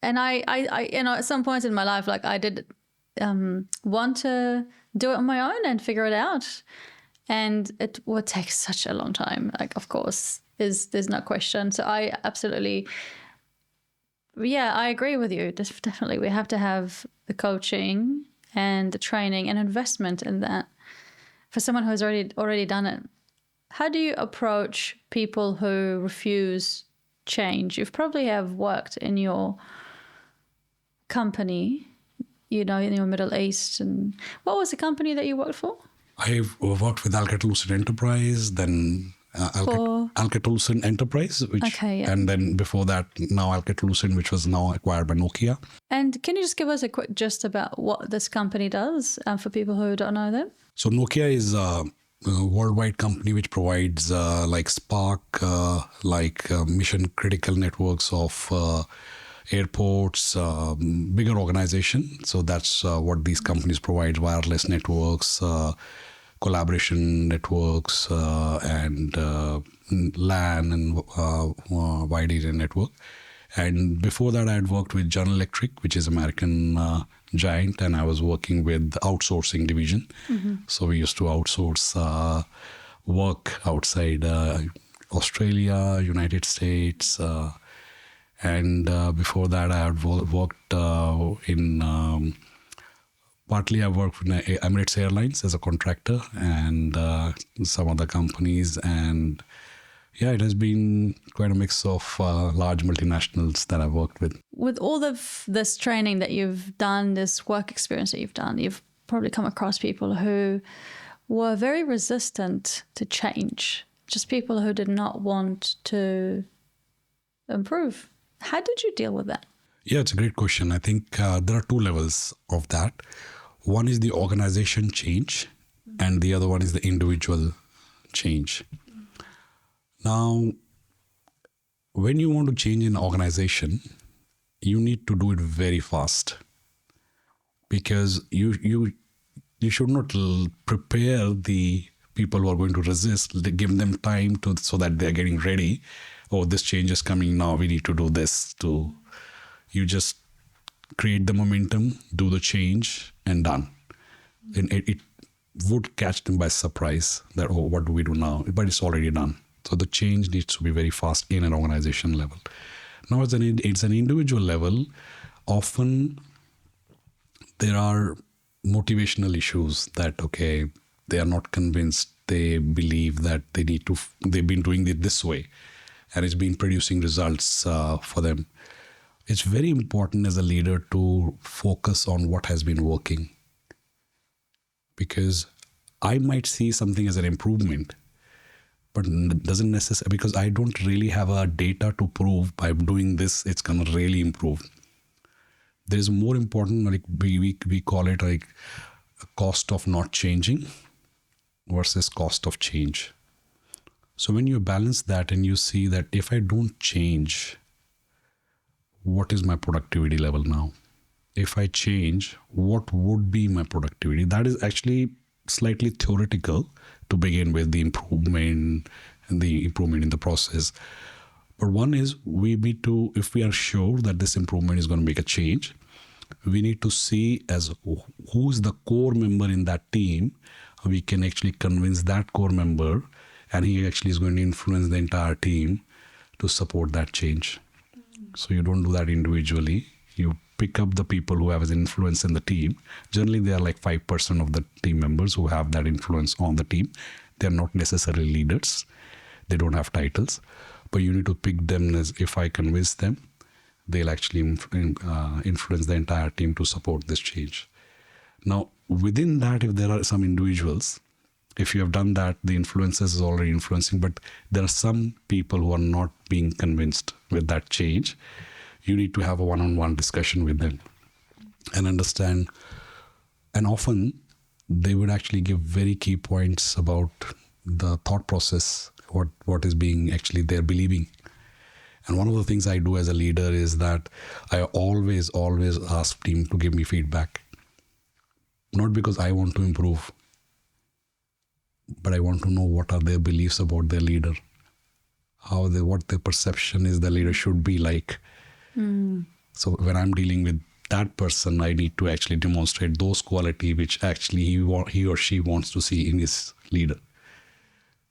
and I at some points in my life, like I did want to do it on my own and figure it out. And it would take such a long time. Like, of course, there's no question. So I absolutely, I agree with you. Definitely, we have to have the coaching and the training and investment in that for someone who's already done it. How do you approach people who refuse change? You've probably have worked in your company, in your Middle East. And what was the company that you worked for? I've worked with Lucent Enterprise, then Lucent Enterprise, and then before that, now Lucent, which was now acquired by Nokia. And can you just give us a quick gist about what this company does for people who don't know them? So Nokia is a worldwide company which provides like Spark, mission critical networks of airports, bigger organization. So that's what these companies provide: wireless networks, collaboration networks, and LAN and wide area network. And before that, I had worked with General Electric, which is American giant, and I was working with the outsourcing division. Mm-hmm. So we used to outsource work outside Australia, United States, and before that, I had worked in. Partly, I worked with Emirates Airlines as a contractor and some other companies. And it has been quite a mix of large multinationals that I've worked with. With all of this training that you've done, this work experience that you've done, you've probably come across people who were very resistant to change, just people who did not want to improve. How did you deal with that? Yeah, it's a great question. I think there are two levels of that. One is the organization change, and the other one is the individual change. Now, when you want to change an organization, you need to do it very fast, because you should not prepare the people who are going to resist, give them time so that they're getting ready. Oh, this change is coming now, we need to do this. You just create the momentum, do the change, and done. And it would catch them by surprise that, oh, what do we do now? But it's already done. So the change needs to be very fast in an organization level. Now, it's an individual level. Often there are motivational issues that, okay, they are not convinced. They believe that they've been doing it this way, and it's been producing results for them. It's very important as a leader to focus on what has been working, because I might see something as an improvement, but doesn't necessarily, because I don't really have a data to prove by doing this it's going to really improve. There's more important, like we call it like a cost of not changing versus cost of change. So when you balance that and you see that if I don't change, what is my productivity level now? If I change, what would be my productivity? That is actually slightly theoretical to begin with, the improvement in the process. But one is we need to, if we are sure that this improvement is going to make a change, we need to see as who's the core member in that team. We can actually convince that core member, and he actually is going to influence the entire team to support that change. So you don't do that individually. You pick up the people who have influence in the team. Generally, they are like 5% of the team members who have that influence on the team. They're not necessarily leaders. They don't have titles. But you need to pick them as, if I convince them, they'll actually influence the entire team to support this change. Now, within that, if there are some individuals, if you have done that, the influencers is already influencing, but there are some people who are not being convinced with that change. You need to have a one-on-one discussion with them and understand. And often they would actually give very key points about the thought process, what is being actually they're believing. And one of the things I do as a leader is that I always ask team to give me feedback. Not because I want to improve, but I want to know what are their beliefs about their leader, what their perception is the leader should be like. So when I'm dealing with that person, I need to actually demonstrate those qualities which actually he or she wants to see in his leader.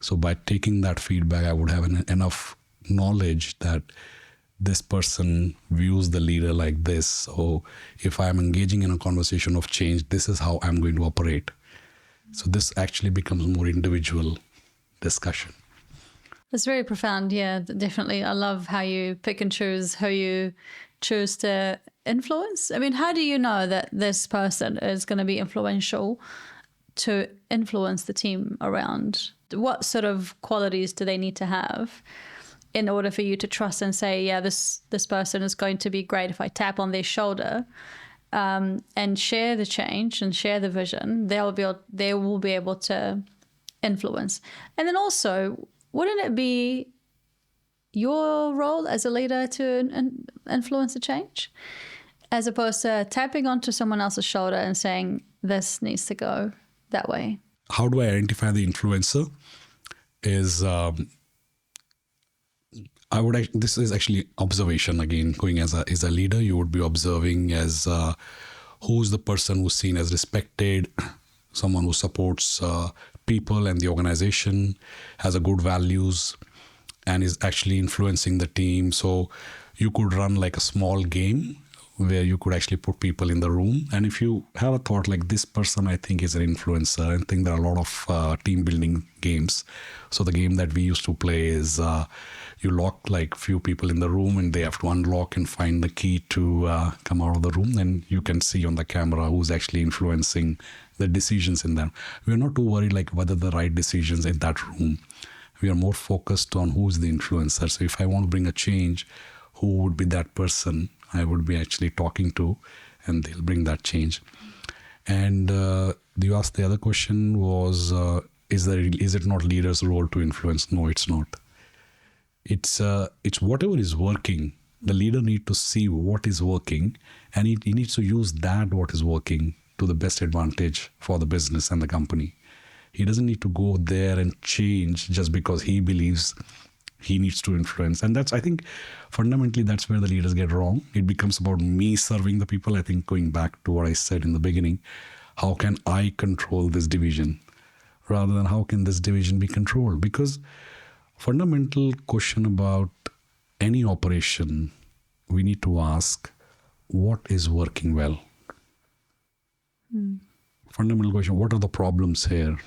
So by taking that feedback, I would have enough knowledge that this person views the leader like this. So if I'm engaging in a conversation of change, this is how I'm going to operate. So this actually becomes more individual discussion. That's very profound. Yeah, definitely. I love how you pick and choose who you choose to influence. I mean, how do you know that this person is going to be influential to influence the team around? What sort of qualities do they need to have in order for you to trust and say, yeah, this person is going to be great if I tap on their shoulder and share the change and share the vision, they will be able to influence. And then also, wouldn't it be your role as a leader to influence the change, as opposed to tapping onto someone else's shoulder and saying, this needs to go that way? How do I identify the influencer? This is actually observation again. Going as a leader, you would be observing as who's the person who's seen as respected, someone who supports people and the organization, has a good values, and is actually influencing the team. So you could run like a small game where you could actually put people in the room. And if you have a thought like this person, I think is an influencer, I think there are a lot of team building games. So the game that we used to play is you lock like few people in the room and they have to unlock and find the key to come out of the room. And you can see on the camera who's actually influencing the decisions in them. We're not too worried like whether the right decisions in that room. We are more focused on who's the influencer. So if I want to bring a change, who would be that person I would be actually talking to, and they'll bring that change. And you asked the other question was, is it not leader's role to influence? No, it's not. It's whatever is working. The leader needs to see what is working, and he needs to use that what is working to the best advantage for the business and the company. He doesn't need to go there and change just because he believes he needs to influence. And I think fundamentally that's where the leaders get wrong. It becomes about me serving the people. I think going back to what I said in the beginning, how can I control this division rather than how can this division be controlled? Because fundamental question about any operation, we need to ask, what is working well? Fundamental question, what are the problems here?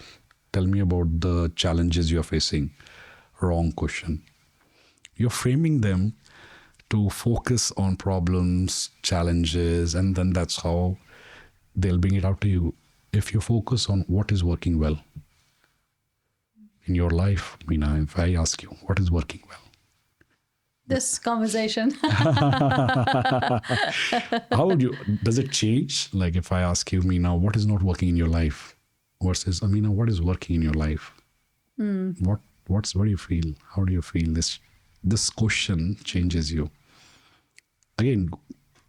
Tell me about the challenges you're facing. Wrong question. You're framing them to focus on problems, challenges, and then that's how they'll bring it out to you. If you focus on what is working well in your life, Meena, if I ask you, what is working well? This conversation. Does it change? Like if I ask you, Meena, what is not working in your life versus, Meena, what is working in your life? What do you feel? How do you feel? This question changes you. Again,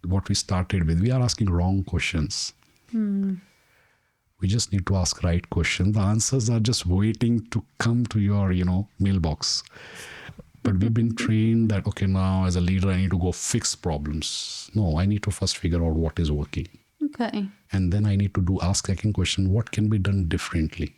what we started with, we are asking wrong questions. We just need to ask right questions. The answers are just waiting to come to your, mailbox. But we've been trained that, okay, now as a leader, I need to go fix problems. No, I need to first figure out what is working. Okay. And then I need to ask second question, what can be done differently?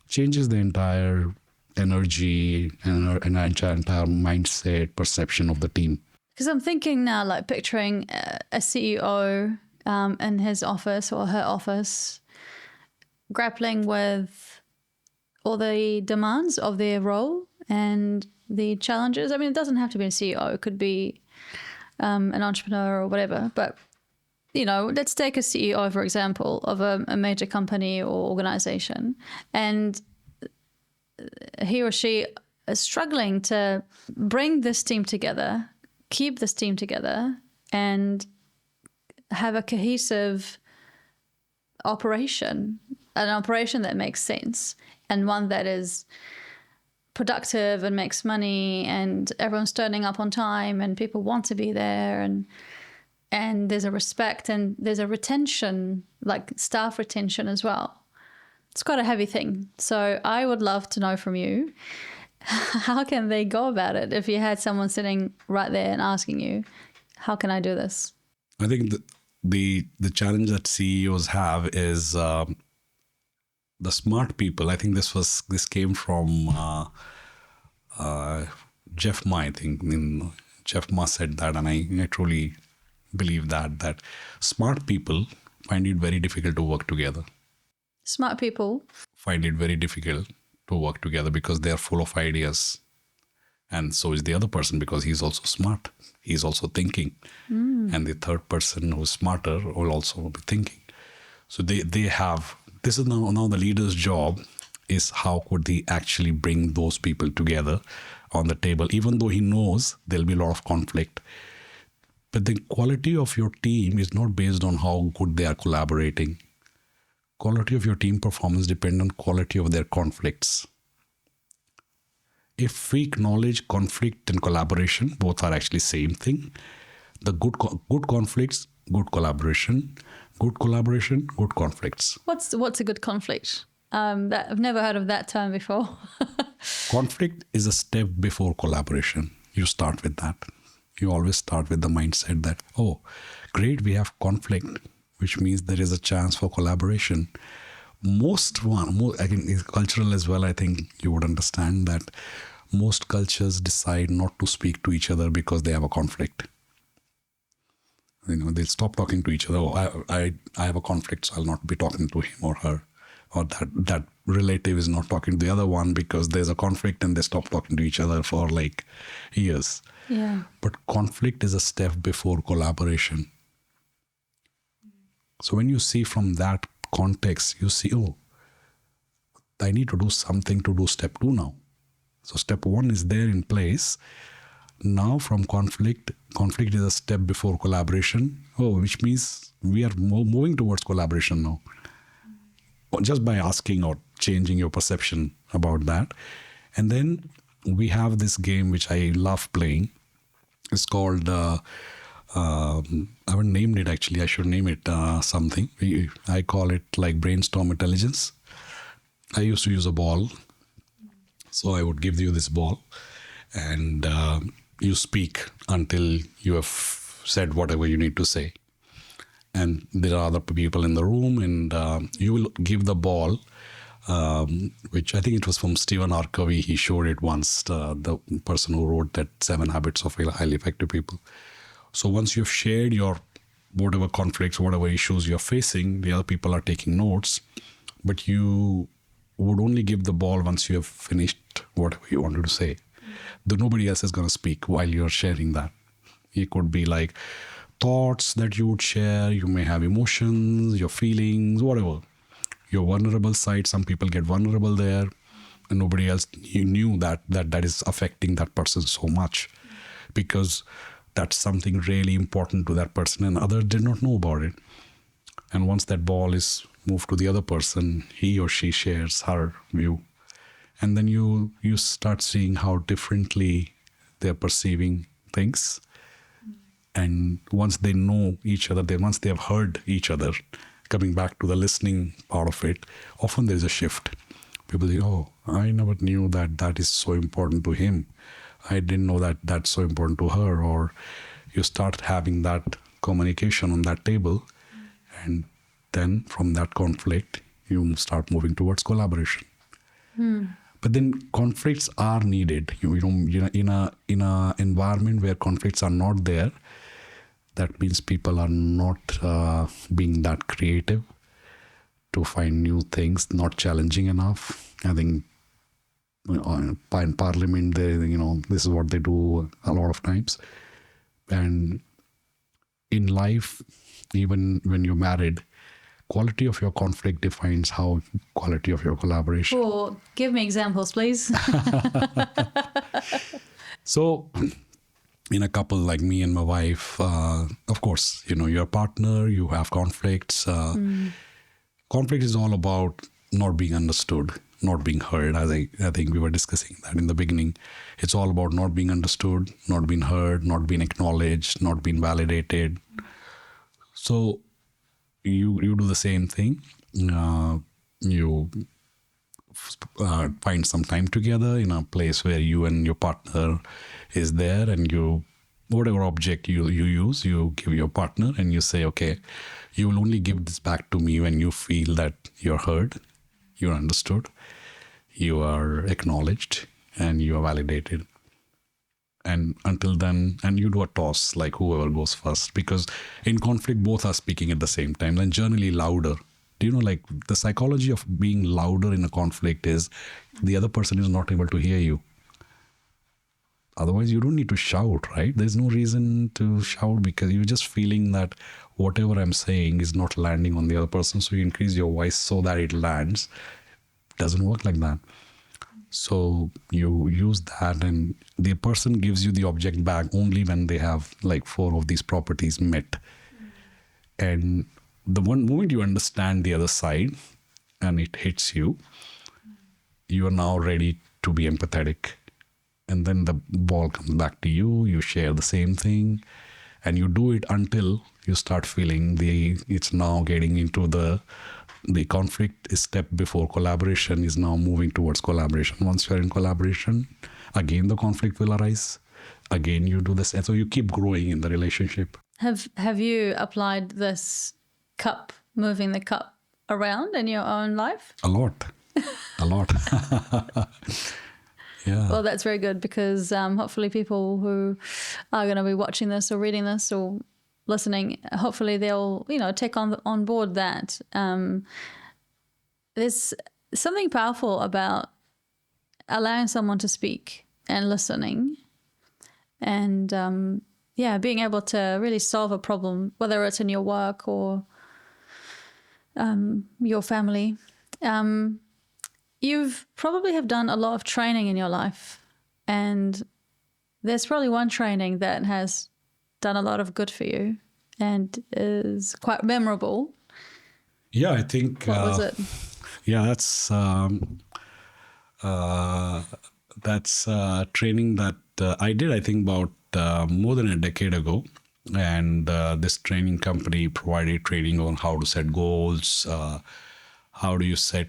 Changes the entire energy and entire mindset, perception of the team. Because I'm thinking now, like picturing a CEO in his office or her office, grappling with all the demands of their role and the challenges. I mean, it doesn't have to be a CEO. It could be an entrepreneur or whatever. But, you know, let's take a CEO, for example, of a major company or organization. And he or she is struggling to bring this team together, keep this team together, and have a cohesive operation, an operation that makes sense and one that is productive and makes money and everyone's turning up on time and people want to be there and there's a respect and there's a retention, like staff retention as well. It's quite a heavy thing. So I would love to know from you, how can they go about it if you had someone sitting right there and asking you, how can I do this? I think the challenge that CEOs have is the smart people. I think this came from Jeff Ma. I think Jeff Ma said that, and I truly believe that smart people find it very difficult to work together. Smart people Find it very difficult to work together because they are full of ideas. And so is the other person because he's also smart. He's also thinking. And the third person who's smarter will also be thinking. So they have, this is now the leader's job is how could they actually bring those people together on the table, even though he knows there'll be a lot of conflict. But the quality of your team is not based on how good they are collaborating. Quality of your team performance depends on quality of their conflicts. If we acknowledge conflict and collaboration, both are actually same thing. The good conflicts, good collaboration, good conflicts. What's a good conflict? That I've never heard of that term before. Conflict is a step before collaboration. You start with that. You always start with the mindset that, oh, great, we have conflict, which means there is a chance for collaboration. Again, it's cultural as well. I think you would understand that most cultures decide not to speak to each other because they have a conflict. You know, they'll stop talking to each other. Oh, I have a conflict, so I'll not be talking to him or her. Or that relative is not talking to the other one because there's a conflict and they stop talking to each other for like years. Yeah. But conflict is a step before collaboration. So when you see from that context, you see, oh, I need to do something to do step 2 now. So step 1 is there in place. Now from conflict is a step before collaboration. Oh, which means we are moving towards collaboration now. Just by asking or changing your perception about that. And then we have this game which I love playing. It's called, I haven't named it actually, I should name it something. I call it like brainstorm intelligence. I used to use a ball. So I would give you this ball and you speak until you have said whatever you need to say. And there are other people in the room and you will give the ball, which I think it was from Stephen R. Covey. He showed it once, the person who wrote that 7 Habits of Highly Effective People. So once you've shared your whatever conflicts, whatever issues you're facing, the other people are taking notes, but you would only give the ball once you have finished whatever you wanted to say. Though nobody else is going to speak while you're sharing that. It could be like thoughts that you would share, you may have emotions, your feelings, whatever. Your vulnerable side, some people get vulnerable there, and nobody else knew that is affecting that person so much because that's something really important to that person and others did not know about it. And once that ball is moved to the other person, he or she shares her view. And then you start seeing how differently they're perceiving things. And once they know each other, once they have heard each other, coming back to the listening part of it, often there's a shift People say, oh, I never knew that is so important to him. I didn't know that that's so important to her. Or you start having that communication on that table, and then from that conflict, you start moving towards collaboration. But then conflicts are needed. In a environment where conflicts are not there, that means people are not being that creative to find new things, not challenging enough. I think in Parliament, this is what they do a lot of times. And in life, even when you're married, quality of your conflict defines how quality of your collaboration. Oh, give me examples, please. So in a couple like me and my wife, of course, your partner, you have conflicts. Conflict is all about not being understood, not being heard. I think we were discussing that in the beginning. It's all about not being understood, not being heard, not being acknowledged, not being validated. So you do the same thing. You find some time together in a place where you and your partner is there, and whatever object you use, you give your partner, and you say, okay, you will only give this back to me when you feel that you're heard, you're understood, you are acknowledged, and you are validated. And until then, and you do a toss, like whoever goes first, because in conflict, both are speaking at the same time, and generally louder. Do you know, like the psychology of being louder in a conflict is the other person is not able to hear you. Otherwise, you don't need to shout, right? There's no reason to shout because you're just feeling that whatever I'm saying is not landing on the other person. So you increase your voice so that it lands. It doesn't work like that. So you use that, and the person gives you the object back only when they have like 4 of these properties met. And the one moment you understand the other side and it hits you, you are now ready to be empathetic. And then the ball comes back to you, you share the same thing, and you do it until you start feeling it's now getting into the conflict is step before collaboration is now moving towards collaboration. Once you're in collaboration, again the conflict will arise. Again you do this, and so you keep growing in the relationship. Have you applied this moving the cup around in your own life? A lot. Yeah. Well, that's very good, because hopefully people who are going to be watching this or reading this or listening, hopefully they'll take on board that. There's something powerful about allowing someone to speak and listening, and being able to really solve a problem, whether it's in your work or your family. You've probably have done a lot of training in your life, and there's probably one training that has done a lot of good for you and is quite memorable. Yeah, I think. What was it? Yeah, that's training that I did, I think, about more than a decade ago. And this training company provided training on how to set goals, how do you set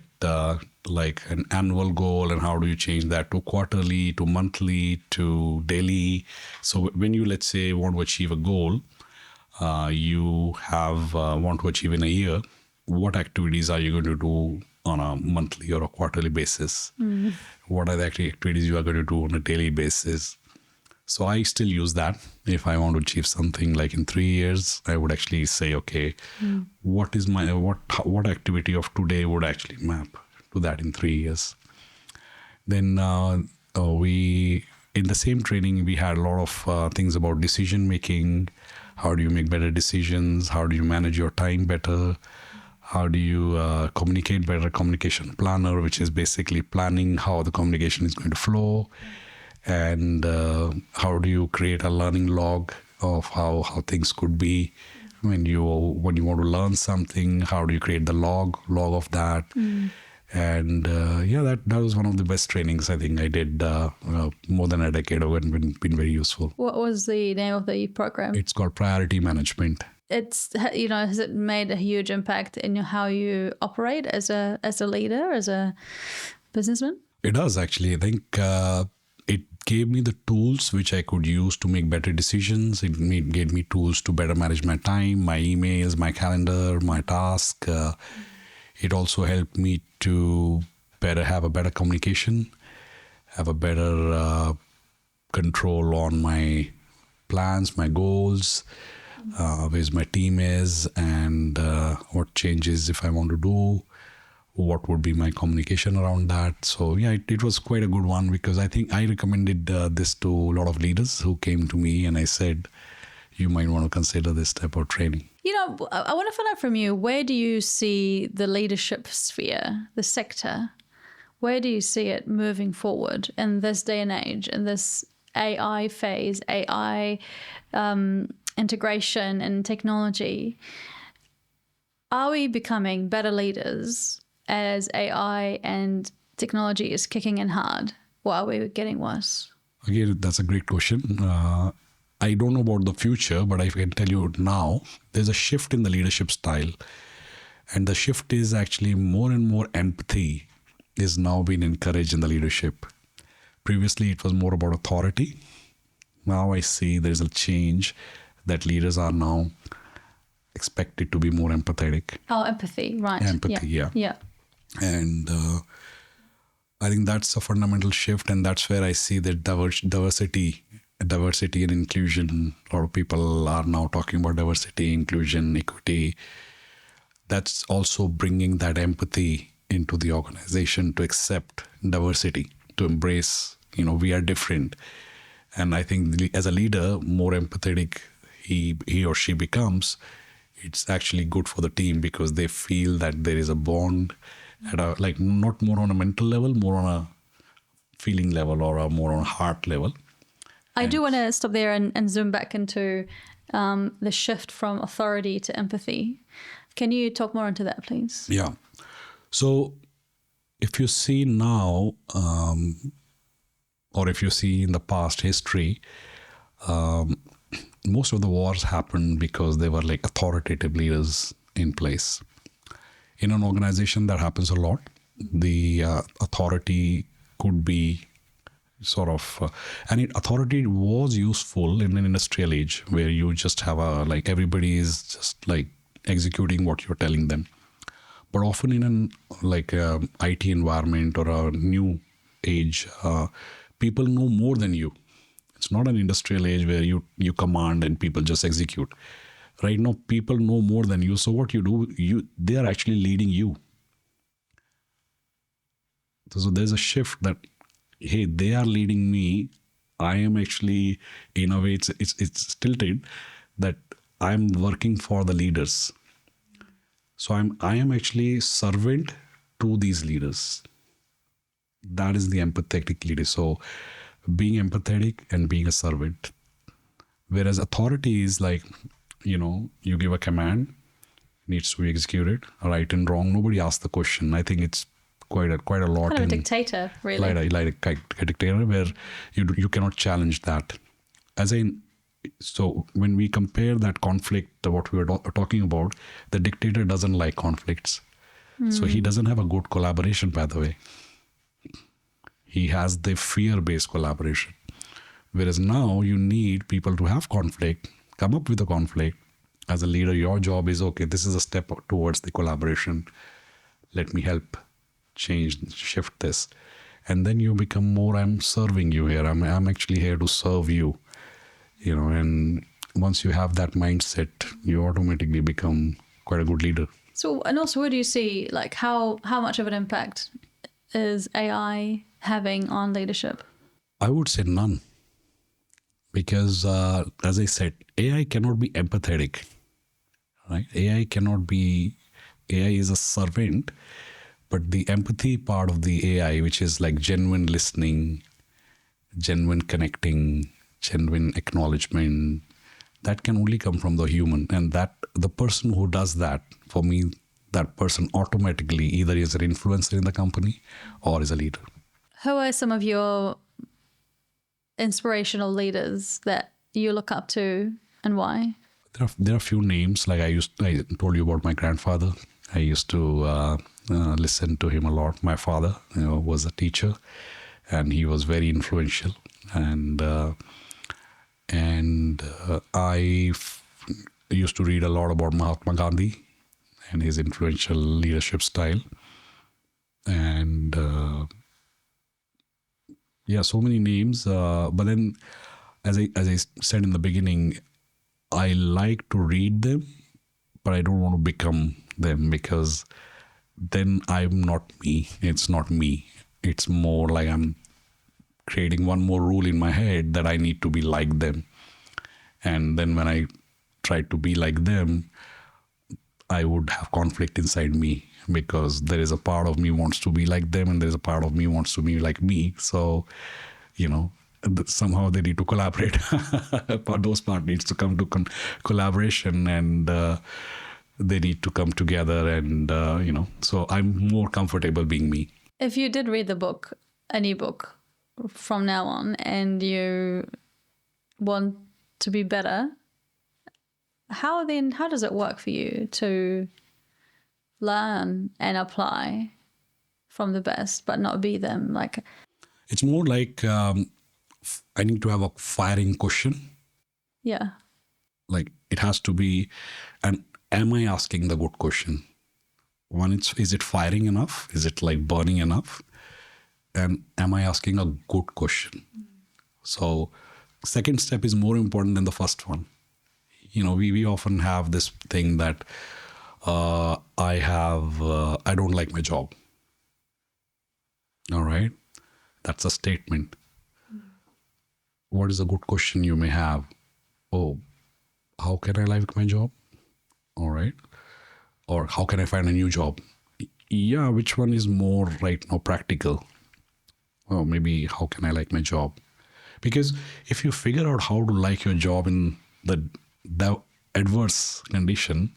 like an annual goal, and how do you change that to quarterly, to monthly, to daily. So when you, let's say, want to achieve a goal, you have want to achieve in a year, what activities are you going to do on a monthly or a quarterly basis? What are the activities you are going to do on a daily basis? So I still use that. If I want to achieve something like in 3 years, I would actually say, okay, what is what activity of today would actually map to that in 3 years? Then in the same training, we had a lot of things about decision making. How do you make better decisions? How do you manage your time better? How do you communicate better? Communication planner, which is basically planning how the communication is going to flow. And how do you create a learning log of how things could be when you want to learn something? How do you create the log of that? And that was one of the best trainings I think I did more than a decade ago, and been very useful. What was the name of the program? It's called Priority Management. It's has it made a huge impact in how you operate as a leader, as a businessman? It does actually. I think it gave me the tools which I could use to make better decisions. Gave me tools to better manage my time, my emails, my calendar, my task. It also helped me to have a better communication, have a better control on my plans, my goals, where my team is, and what changes if I want to do, what would be my communication around that. So yeah, it was quite a good one, because I think I recommended this to a lot of leaders who came to me, and I said, you might want to consider this type of training. You know, I want to find out from you, where do you see the leadership sphere, the sector? Where do you see it moving forward in this day and age, in this AI phase, AI integration and technology? Are we becoming better leaders as AI and technology is kicking in hard, or are we getting worse? Again, that's a great question. I don't know about the future, but I can tell you now, there's a shift in the leadership style. And the shift is actually more and more empathy is now being encouraged in the leadership. Previously, it was more about authority. Now I see there's a change that leaders are now expected to be more empathetic. Oh, empathy, right. Empathy, yeah. And I think that's a fundamental shift, and that's where I see that diversity and inclusion. A lot of people are now talking about diversity, inclusion, equity. That's also bringing that empathy into the organization to accept diversity, to embrace, we are different. And I think as a leader, more empathetic he or she becomes, it's actually good for the team, because they feel that there is a bond at not more on a mental level, more on a feeling level, or a more on a heart level. I do want to stop there and zoom back into the shift from authority to empathy. Can you talk more into that, please? Yeah. So if you see now, or if you see in the past history, most of the wars happened because there were authoritative leaders in place. In an organization, that happens a lot. The authority could be authority was useful in an industrial age, where you just have everybody is just executing what you're telling them. But often in an IT environment or a new age, people know more than you. It's not an industrial age where you command and people just execute. Right now, people know more than you. So what you do, they are actually leading you. So there's a shift that, hey, they are leading me. I am actually, in a way, it's tilted that I'm working for the leaders. So I am actually servant to these leaders. That is the empathetic leader. So being empathetic and being a servant. Whereas authority is you give a command, needs to be executed, right and wrong. Nobody asks the question. I think it's quite a lot. Kind of a dictator, really. Like a dictator, where you cannot challenge that. So when we compare that conflict to what we were talking about, the dictator doesn't like conflicts. So he doesn't have a good collaboration, by the way. He has the fear-based collaboration. Whereas now you need people to have conflict, come up with a conflict. As a leader, your job is, okay, this is a step towards the collaboration. Let me help shift this. And then you become more, I'm serving you here. I'm actually here to serve you. And once you have that mindset, you automatically become quite a good leader. So, and also, where do you see, how much of an impact is AI having on leadership? I would say none. Because, as I said, AI cannot be empathetic, right? AI is a servant, but the empathy part of the AI, which is genuine listening, genuine connecting, genuine acknowledgement, that can only come from the human. And that the person who does that, for me, that person automatically either is an influencer in the company or is a leader. Who are some of your inspirational leaders that you look up to, and why? There are a few names. I told you about my grandfather. I used to listen to him a lot. My father, was a teacher, and he was very influential. And used to read a lot about Mahatma Gandhi and his influential leadership style. And so many names. But then, as I said in the beginning, I like to read them, but I don't want to become them, because then I'm not me. It's not me. It's more like I'm creating one more rule in my head that I need to be like them. And then when I try to be like them, I would have conflict inside me, because there is a part of me wants to be like them, and there's a part of me wants to be like me. So, somehow they need to collaborate. But those part needs to come to collaboration, and they need to come together. And so I'm more comfortable being me. If you did read the book, any book from now on, and you want to be better, how does it work for you to learn and apply from the best but not be them? Like, it's more like I need to have a firing question. yeah. Like, it has to be, and am I asking the good question? One, is it firing enough? Is it like burning enough? And am I asking a good question? So second step is more important than the first one. We often have this thing that I don't like my job. All right. That's a statement. What is a good question you may have? Oh, how can I like my job? All right. Or how can I find a new job? Yeah, which one is more right now practical? Well, maybe how can I like my job? Because if you figure out how to like your job in the adverse condition,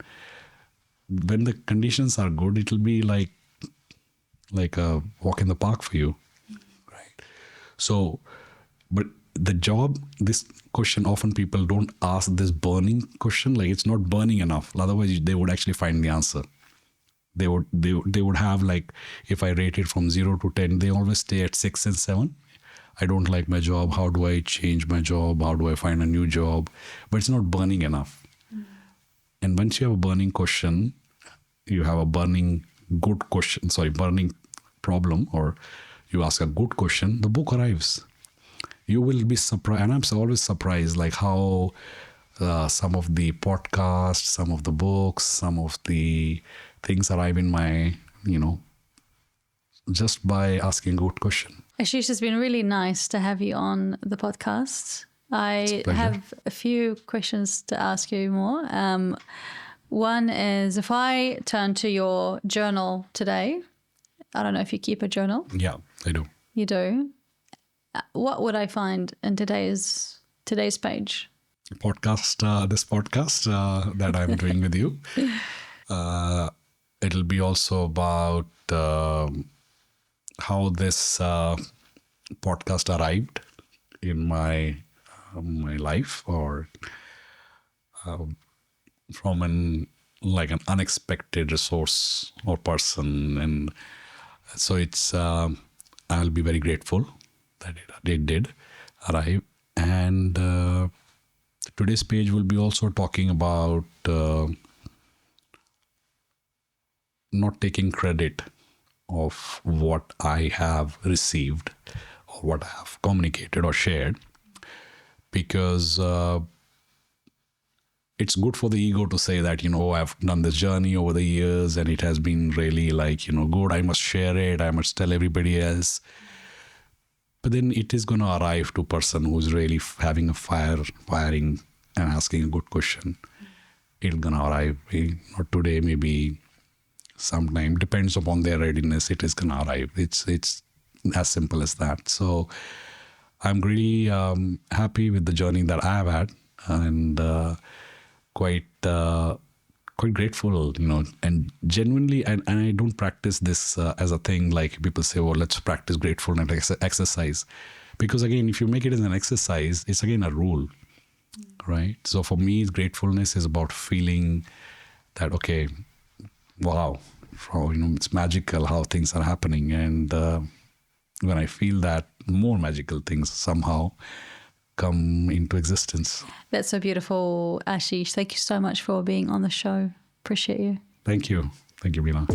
when the conditions are good, it'll be like a walk in the park for you, right? So, but the job, this question, often people don't ask this burning question. Like, it's not burning enough. Otherwise, they would actually find the answer. They would have, like, if I rate it from 0 to 10, they always stay at 6 and 7. I don't like my job. How do I change my job? How do I find a new job? But it's not burning enough. And once you have a burning question, you have a burning problem, or you ask a good question, the book arrives. You will be surprised. And I'm always surprised, like how some of the podcasts, some of the books, some of the things arrive in my, just by asking a good question. Ashish, it's been really nice to have you on the podcast. I have a few questions to ask you more. One is, if I turn to your journal today, I don't know if you keep a journal. Yeah, I do. You do. What would I find in today's page? This podcast that I'm doing with you. It'll be also about how this podcast arrived in my life, or from an unexpected resource or person. And so it's I'll be very grateful that it did arrive. And today's page will be also talking about not taking credit of what I have received or what I have communicated or shared, because it's good for the ego to say that, I've done this journey over the years and it has been really good. I must share it. I must tell everybody else. But then it is going to arrive to a person who's really having a firing and asking a good question. It's going to arrive, not today, maybe sometime, depends upon their readiness. It is going to arrive. It's as simple as that. So I'm really happy with the journey that I have had, and quite grateful, and genuinely, and I don't practice this as a thing like people say, well, let's practice gratefulness exercise. Because again, if you make it as an exercise, it's again a rule, right? So for me, gratefulness is about feeling that, okay, wow, it's magical how things are happening. And when I feel that, more magical things somehow come into existence. That's so beautiful, Ashish. Thank you so much for being on the show. Appreciate you. Thank you. Thank you, Bina.